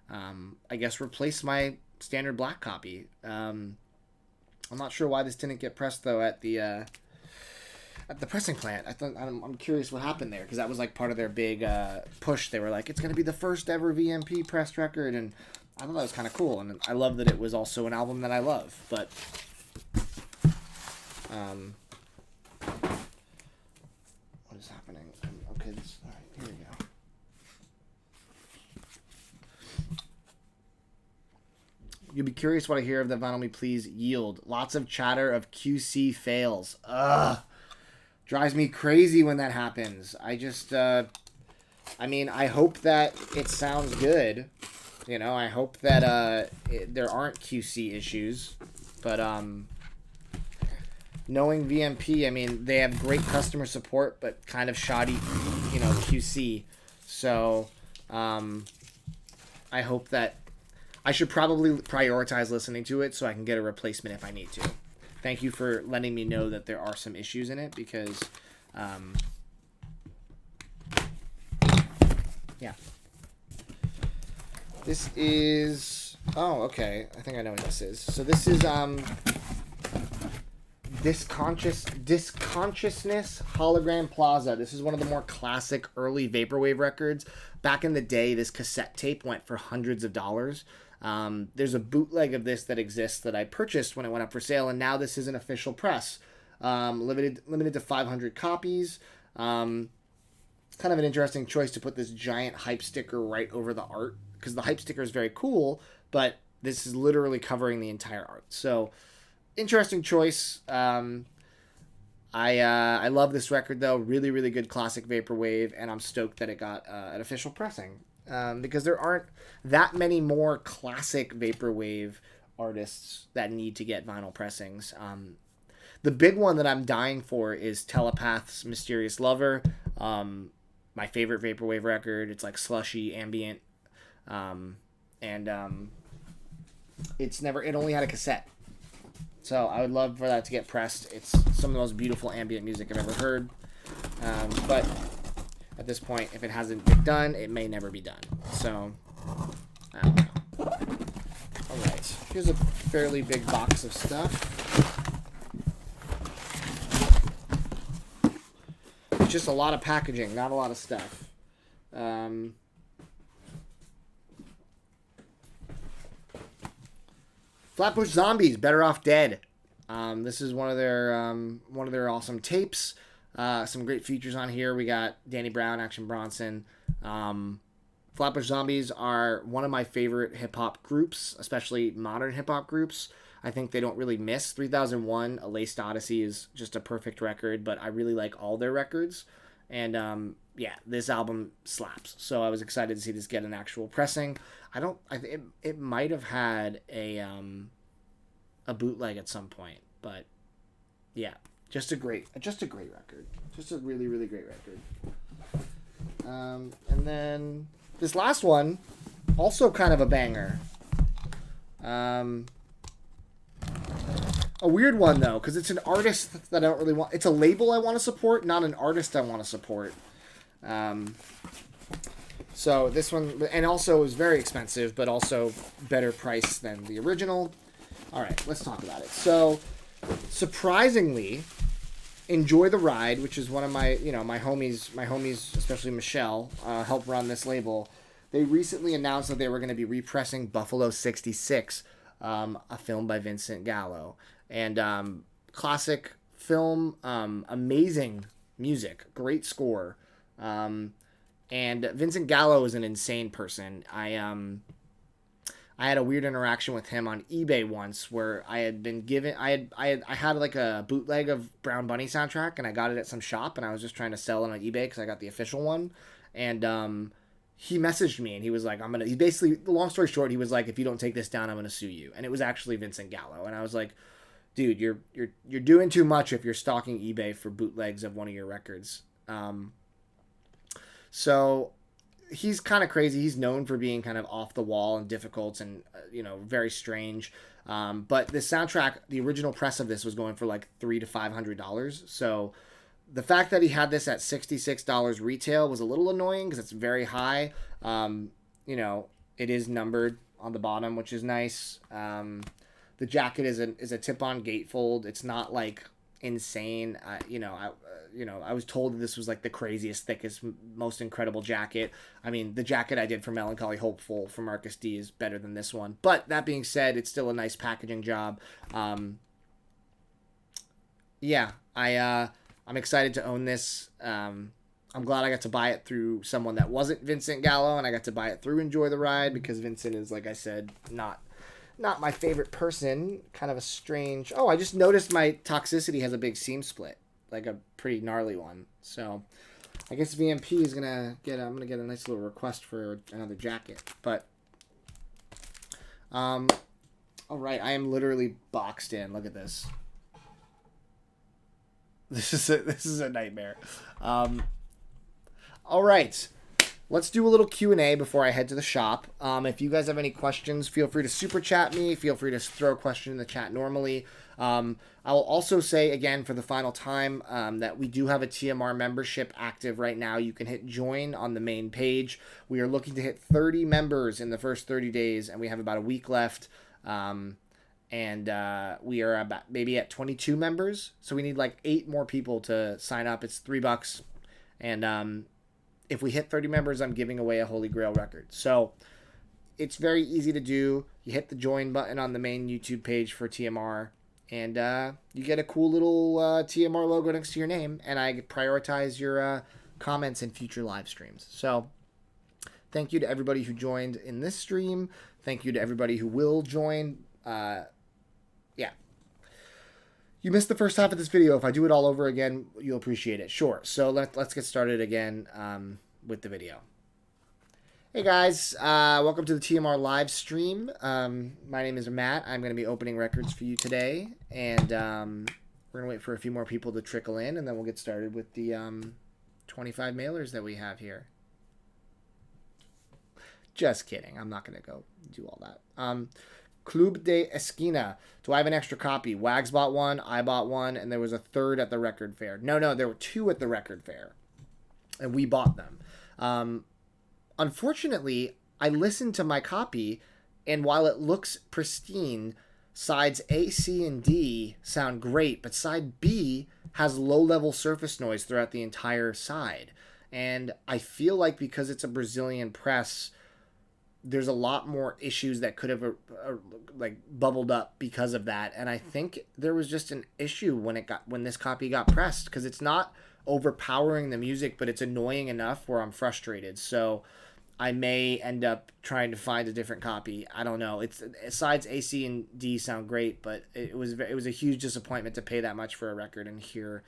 I guess replace my standard black copy. I'm not sure why this didn't get pressed though at the pressing plant. I'm curious what happened there, because that was like part of their big push. They were like, it's going to be the first ever VMP pressed record, and I thought that was kind of cool. And I love that it was also an album that I love. But what is happening? Okay, all right, here we go. You'll be curious what I hear of the Vinyl Me Please Yield. Lots of chatter of QC fails. Ugh. Drives me crazy when that happens. I just, I mean, I hope that it sounds good. You know, I hope that there aren't QC issues. But knowing VMP, I mean, they have great customer support, but kind of shoddy, you know, QC. So I hope that I should probably prioritize listening to it so I can get a replacement if I need to. Thank you for letting me know that there are some issues in it, because, yeah. This is, oh, okay. I think I know what this is. So this is, Disconsciousness Hologram Plaza. This is one of the more classic early Vaporwave records. Back in the day, this cassette tape went for hundreds of dollars. There's a bootleg of this that exists that I purchased when it went up for sale, and now this is an official press. Limited to 500 copies. It's kind of an interesting choice to put this giant hype sticker right over the art, because the hype sticker is very cool, but this is literally covering the entire art. So, interesting choice. I love this record, though. Really, really good classic Vaporwave, and I'm stoked that it got an official pressing. Because there aren't that many more classic Vaporwave artists that need to get vinyl pressings. The big one that I'm dying for is Telepath's Mysterious Lover. My favorite Vaporwave record. It's like slushy, ambient. It only had a cassette. So I would love for that to get pressed. It's some of the most beautiful ambient music I've ever heard. But at this point, if it hasn't been done, it may never be done. So here's a fairly big box of stuff. It's just a lot of packaging, not a lot of stuff. Flatbush Zombies, Better Off Dead. This is one of their awesome tapes. Some great features on here. We got Danny Brown, Action Bronson. Flatbush Zombies are one of my favorite hip-hop groups, especially modern hip-hop groups. I think they don't really miss. 3001, A Laced Odyssey is just a perfect record, but I really like all their records. And, yeah, this album slaps. So I was excited to see this get an actual pressing. It might have had a bootleg at some point, but, yeah, just a great record. Just a really, really great record. And then this last one, also kind of a banger. A weird one, though, because it's an artist that I don't really want. It's a label I want to support, not an artist I want to support. So this one, and also is very expensive, but also better price than the original. All right, let's talk about it. So, surprisingly, Enjoy the Ride, which is one of my homies, especially Michelle, help run this label. They recently announced that they were going to be repressing Buffalo 66, a film by Vincent Gallo. And classic film, amazing music, great score. And Vincent Gallo is an insane person. I had a weird interaction with him on eBay once where I had been given I had like a bootleg of Brown Bunny soundtrack, and I got it at some shop, and I was just trying to sell it on eBay because I got the official one. And he messaged me and he was like, he basically, long story short, he was like, if you don't take this down, I'm gonna sue you. And it was actually Vincent Gallo. And I was like, dude, you're doing too much if you're stalking eBay for bootlegs of one of your records. So he's kind of crazy. He's known for being kind of off the wall and difficult and, very strange. But the soundtrack, the original press of this was going for like $300 to $500. So the fact that he had this at $66 retail was a little annoying because it's very high. It is numbered on the bottom, which is nice. The jacket is a tip-on gatefold. It's not like insane. I was told that this was like the craziest, thickest, most incredible jacket. I mean, the jacket I did for Melancholy Hopeful for Marcus D is better than this one. But that being said, it's still a nice packaging job. I'm excited to own this. I'm glad I got to buy it through someone that wasn't Vincent Gallo, and I got to buy it through Enjoy the Ride because Vincent is, like I said, not my favorite person. Kind of a strange... Oh, I just noticed my Toxicity has a big seam split. Like a pretty gnarly one. So I guess VMP is I'm gonna get a nice little request for another jacket. But all right, I am literally boxed in. Look at this. This is a nightmare. All right. Let's do a little Q&A before I head to the shop. If you guys have any questions, feel free to super chat me. Feel free to throw a question in the chat normally. I will also say, again, for the final time, that we do have a TMR membership active right now. You can hit join on the main page. We are looking to hit 30 members in the first 30 days, and we have about a week left. And we are about maybe at 22 members. So we need like 8 more people to sign up. It's $3. And if we hit 30 members, I'm giving away a Holy Grail record. So it's very easy to do. You hit the join button on the main YouTube page for TMR, and you get a cool little TMR logo next to your name, and I prioritize your comments in future live streams. So thank you to everybody who joined in this stream. Thank you to everybody who will join. You missed the first half of this video. If I do it all over again, you'll appreciate it. Sure. So let's get started again with the video. Hey guys, welcome to the TMR live stream. My name is Matt. I'm going to be opening records for you today, and we're going to wait for a few more people to trickle in, and then we'll get started with the 25 mailers that we have here. Just kidding. I'm not going to go do all that. Club de Esquina. Do I have an extra copy? Wags bought one, I bought one, and there was a third at the record fair. No, there were 2 at the record fair, and we bought them. Unfortunately, I listened to my copy, And while it looks pristine, sides A, C, and D sound great, but side B has low-level surface noise throughout the entire side. And I feel like because it's a Brazilian press, there's a lot more issues that could have like bubbled up because of that. And I think there was just an issue when this copy got pressed, because it's not overpowering the music, but it's annoying enough where I'm frustrated. So I may end up trying to find a different copy. I don't know. It's sides A, C, and D sound great, but it was a huge disappointment to pay that much for a record and hear.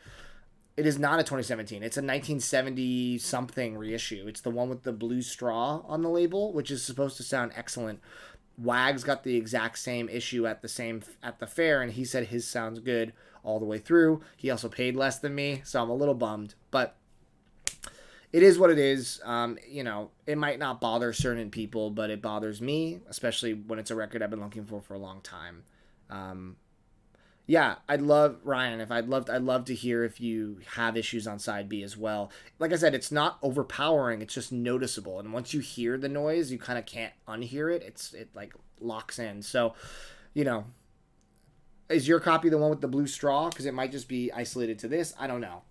It is not a 2017. It's a 1970 something reissue. It's the one with the blue straw on the label, which is supposed to sound excellent. Wags got the exact same issue at the fair, and he said his sounds good all the way through. He also paid less than me, so I'm a little bummed, but it is what it is. It might not bother certain people, but it bothers me, especially when it's a record I've been looking for a long time. Yeah, I'd love to hear if you have issues on side B as well. Like I said, it's not overpowering, it's just noticeable. And once you hear the noise, you kind of can't unhear it. It like locks in. So, is your copy the one with the blue straw? Because it might just be isolated to this. I don't know.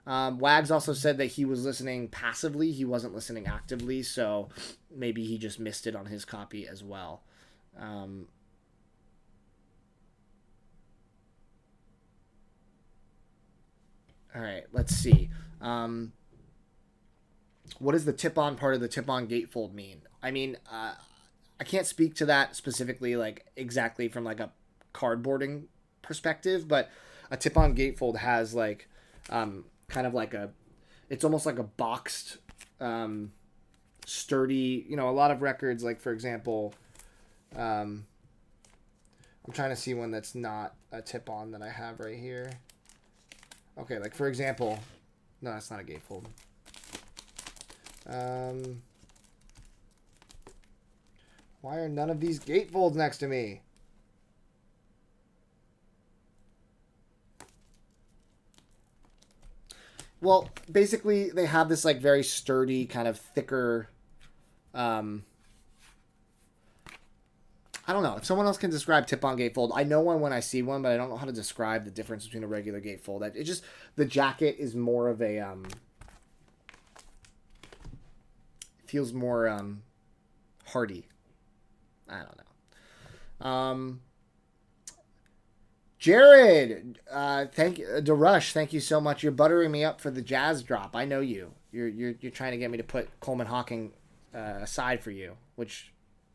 Wags also said that he was listening passively. He wasn't listening actively, so maybe he just missed it on his copy as well. All right, let's see. What does the tip-on part of the tip-on gatefold mean? I mean, I can't speak to that specifically, like exactly from like a cardboarding perspective, but a tip-on gatefold has like kind of like it's almost like a boxed, sturdy, a lot of records, like for example, I'm trying to see one that's not a tip-on that I have right here. Okay, like for example, no, that's not a gatefold. Why are none of these gatefolds next to me? Well, basically, they have this like very sturdy, kind of thicker. I don't know if someone else can describe tip-on gatefold. I know one when I see one, but I don't know how to describe the difference between a regular gatefold. It just, the jacket is more of a feels more hardy. I don't know. Jared, thank you, DeRush, thank you so much. You're buttering me up for the jazz drop. I know you. You're trying to get me to put Coleman Hawking aside for you, which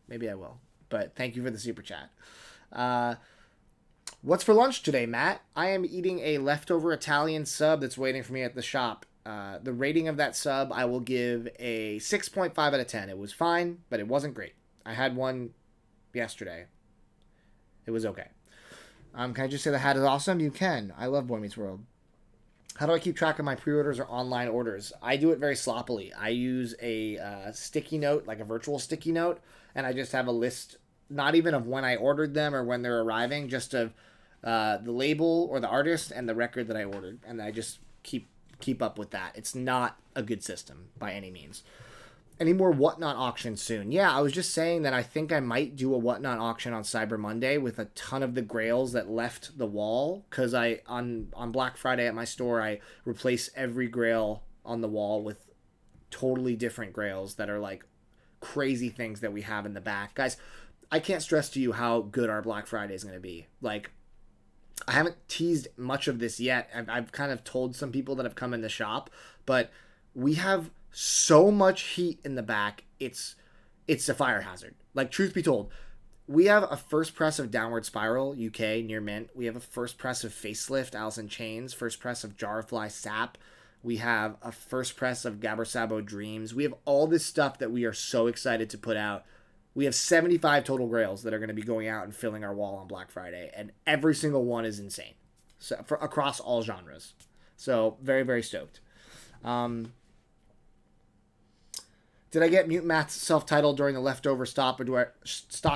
maybe I will. But thank you for the super chat. What's for lunch today, Matt? I am eating a leftover Italian sub that's waiting for me at the shop. The rating of that sub, I will give a 6.5 out of 10. It was fine, but it wasn't great. I had one yesterday. It was okay. Can I just say the hat is awesome? You can. I love Boy Meets World. How do I keep track of my pre-orders or online orders? I do it very sloppily. I use a sticky note, like a virtual sticky note, and I just have a list, not even of when I ordered them or when they're arriving, just of the label or the artist and the record that I ordered, and I just keep up with that. It's not a good system by any means. Any more Whatnot auctions soon? Yeah, I was just saying that I think I might do a Whatnot auction on Cyber Monday with a ton of the grails that left the wall, because on Black Friday at my store, I replace every grail on the wall with totally different grails that are like crazy things that we have in the back. Guys, I can't stress to you how good our Black Friday is going to be. Like, I haven't teased much of this yet. I've kind of told some people that have come in the shop, but we have so much heat in the back, it's a fire hazard. Like, truth be told, we have a first press of Downward Spiral UK near mint. We have a first press of Facelift Alice in Chains, first press of Jarfly Sap. We have a first press of Gabber Sabo Dreams. We have all this stuff that we are so excited to put out. We have 75 total grails that are going to be going out and filling our wall on Black Friday, and every single one is insane. So across all genres. So very, very stoked. Did I get Mute Math's self-titled during the leftover stock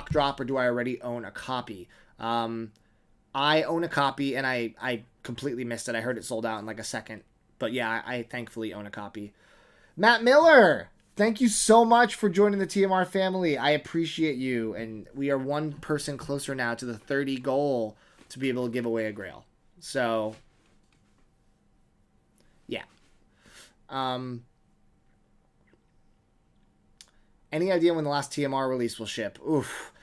drop, or do I already own a copy? I own a copy, and I completely missed it. I heard it sold out in like a second. But yeah, I thankfully own a copy. Matt Miller! Thank you so much for joining the TMR family. I appreciate you. And we are one person closer now to the 30 goal to be able to give away a grail. So, yeah. Any idea when the last TMR release will ship? Oof.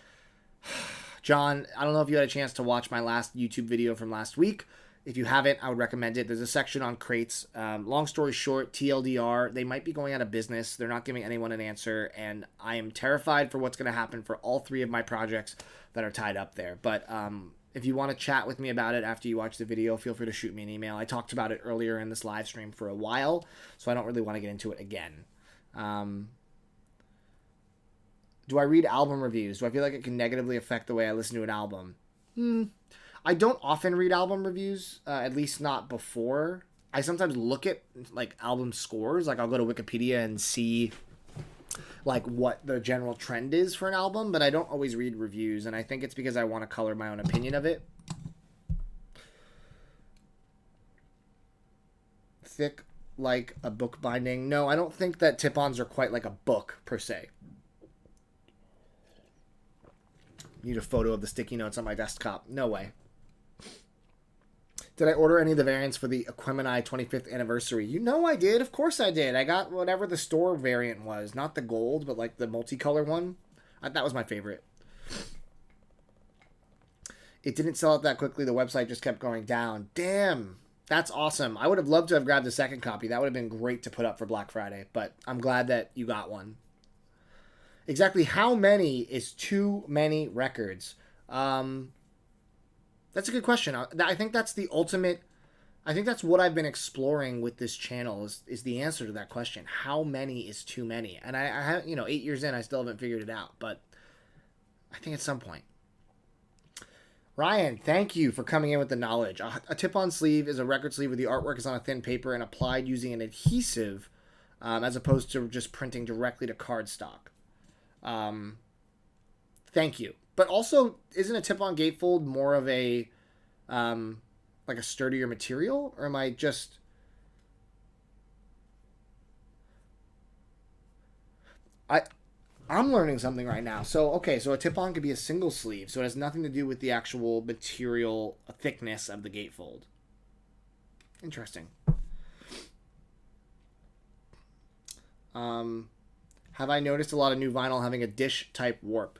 John, I don't know if you had a chance to watch my last YouTube video from last week. If you haven't, I would recommend it. There's a section on crates. Long story short, TLDR, they might be going out of business. They're not giving anyone an answer, and I am terrified for what's going to happen for all three of my projects that are tied up there. But if you want to chat with me about it after you watch the video, feel free to shoot me an email. I talked about it earlier in this live stream for a while, so I don't really want to get into it again. Do I read album reviews? Do I feel like it can negatively affect the way I listen to an album? I don't often read album reviews, at least not before. I sometimes look at like album scores. Like I'll go to Wikipedia and see like what the general trend is for an album, but I don't always read reviews, and I think it's because I want to color my own opinion of it. Thick like a book binding. No, I don't think that tip-ons are quite like a book per se. Need a photo of the sticky notes on my desktop. No way. Did I order any of the variants for the Equimini 25th anniversary? You know I did. Of course I did. I got whatever the store variant was. Not the gold, but like the multicolor one. That was my favorite. It didn't sell out that quickly. The website just kept going down. Damn. That's awesome. I would have loved to have grabbed a second copy. That would have been great to put up for Black Friday. But I'm glad that you got one. Exactly how many is too many records? That's a good question. I think that's the ultimate. I think that's what I've been exploring with this channel is the answer to that question. How many is too many? And I have, 8 years in, I still haven't figured it out. But I think at some point. Ryan, thank you for coming in with the knowledge. A tip-on sleeve is a record sleeve where the artwork is on a thin paper and applied using an adhesive as opposed to just printing directly to cardstock. Thank you. But also, isn't a tip-on gatefold more of a, like a sturdier material? Or am I just... I'm learning something right now. So, okay, so a tip-on could be a single sleeve, so it has nothing to do with the actual material thickness of the gatefold. Interesting. Have I noticed a lot of new vinyl having a dish-type warp?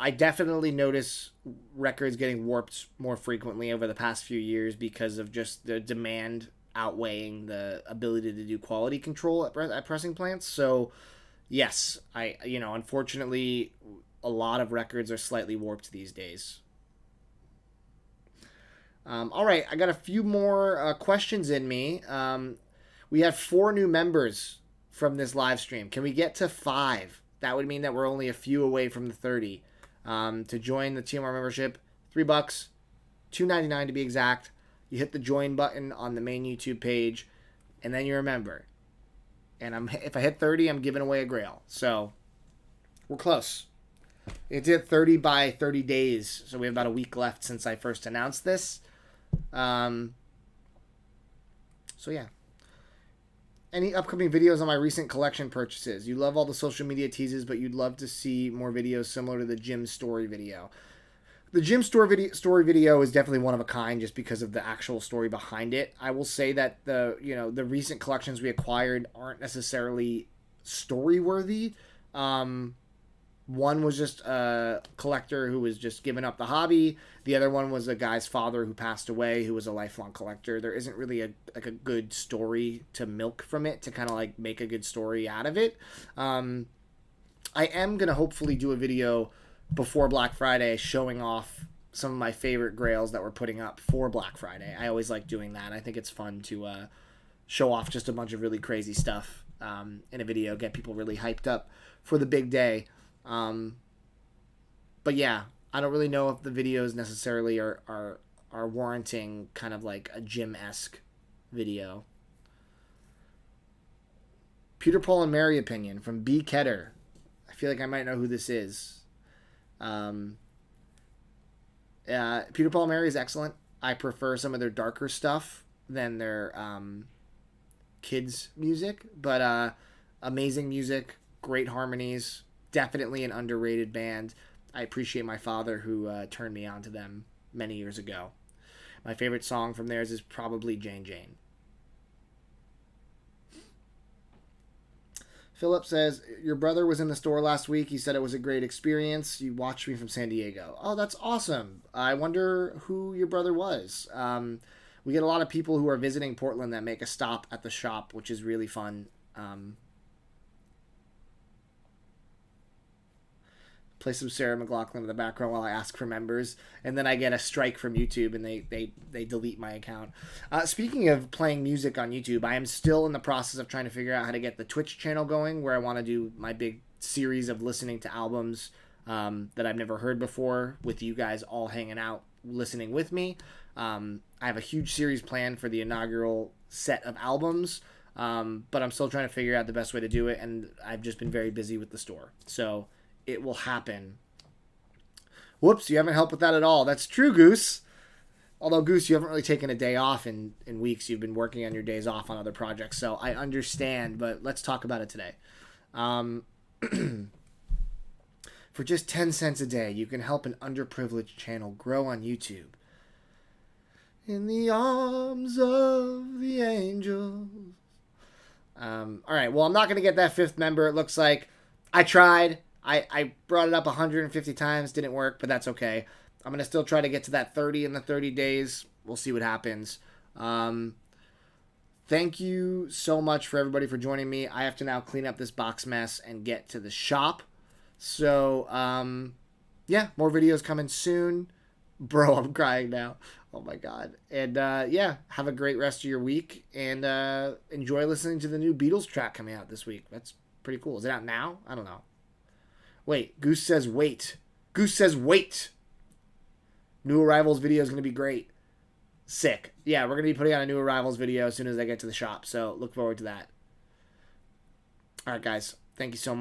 I definitely notice records getting warped more frequently over the past few years because of just the demand outweighing the ability to do quality control at pressing plants. So, yes, unfortunately, a lot of records are slightly warped these days. All right, I got a few more questions in me. We have 4 new members from this live stream. Can we get to 5? That would mean that we're only a few away from the 30. To join the TMR membership, $3, $2.99 to be exact. You hit the join button on the main YouTube page, and then you're a member. And if I hit 30, I'm giving away a grail. So we're close. It did 30 by 30 days, so we have about a week left since I first announced this. So yeah. Any upcoming videos on my recent collection purchases? You love all the social media teases, but you'd love to see more videos similar to the gym story video. The gym story video is definitely one of a kind just because of the actual story behind it. I will say that the recent collections we acquired aren't necessarily story worthy. One was just a collector who was just giving up the hobby. The other one was a guy's father who passed away, who was a lifelong collector. There isn't really a good story to milk from it to kind of like make a good story out of it. I am going to hopefully do a video before Black Friday showing off some of my favorite grails that we're putting up for Black Friday. I always like doing that. I think it's fun to show off just a bunch of really crazy stuff in a video, get people really hyped up for the big day. But yeah, I don't really know if the videos necessarily are warranting kind of like a gym-esque video. Peter, Paul, and Mary opinion from B. Ketter. I feel like I might know who this is. Peter, Paul, and Mary is excellent. I prefer some of their darker stuff than their kids' music, but Amazing music, great harmonies, definitely an underrated band. I appreciate my father who turned me on to them many years ago. My favorite song from theirs is probably Jane Jane. Philip says, your brother was in the store last week. He said it was a great experience. You watched me from San Diego. Oh, that's awesome. I wonder who your brother was. We get a lot of people who are visiting Portland that make a stop at the shop, which is really fun. Play some Sarah McLachlan in the background while I ask for members, and then I get a strike from YouTube and they delete my account. Speaking of playing music on YouTube, I am still in the process of trying to figure out how to get the Twitch channel going, where I want to do my big series of listening to albums that I've never heard before, with you guys all hanging out listening with me. I have a huge series planned for the inaugural set of albums, but I'm still trying to figure out the best way to do it, and I've just been very busy with the store. So it will happen. Whoops, you haven't helped with that at all. That's true, Goose. Although, Goose, you haven't really taken a day off in weeks. You've been working on your days off on other projects, so I understand, but let's talk about it today. For just 10 cents a day, you can help an underprivileged channel grow on YouTube. In the arms of the angels. All right, well, I'm not going to get that 5th member. It looks like I tried. I brought it up 150 times, didn't work, but that's okay. I'm going to still try to get to that 30 in the 30 days. We'll see what happens. Thank you so much for everybody for joining me. I have to now clean up this box mess and get to the shop. So, yeah, more videos coming soon. Bro, I'm crying now. Oh, my God. And, yeah, have a great rest of your week. And enjoy listening to the new Beatles track coming out this week. That's pretty cool. Is it out now? I don't know. Wait, Goose says wait. Goose says wait. New Arrivals video is going to be great. Sick. Yeah, we're going to be putting out a New Arrivals video as soon as I get to the shop. So look forward to that. All right, guys. Thank you so much.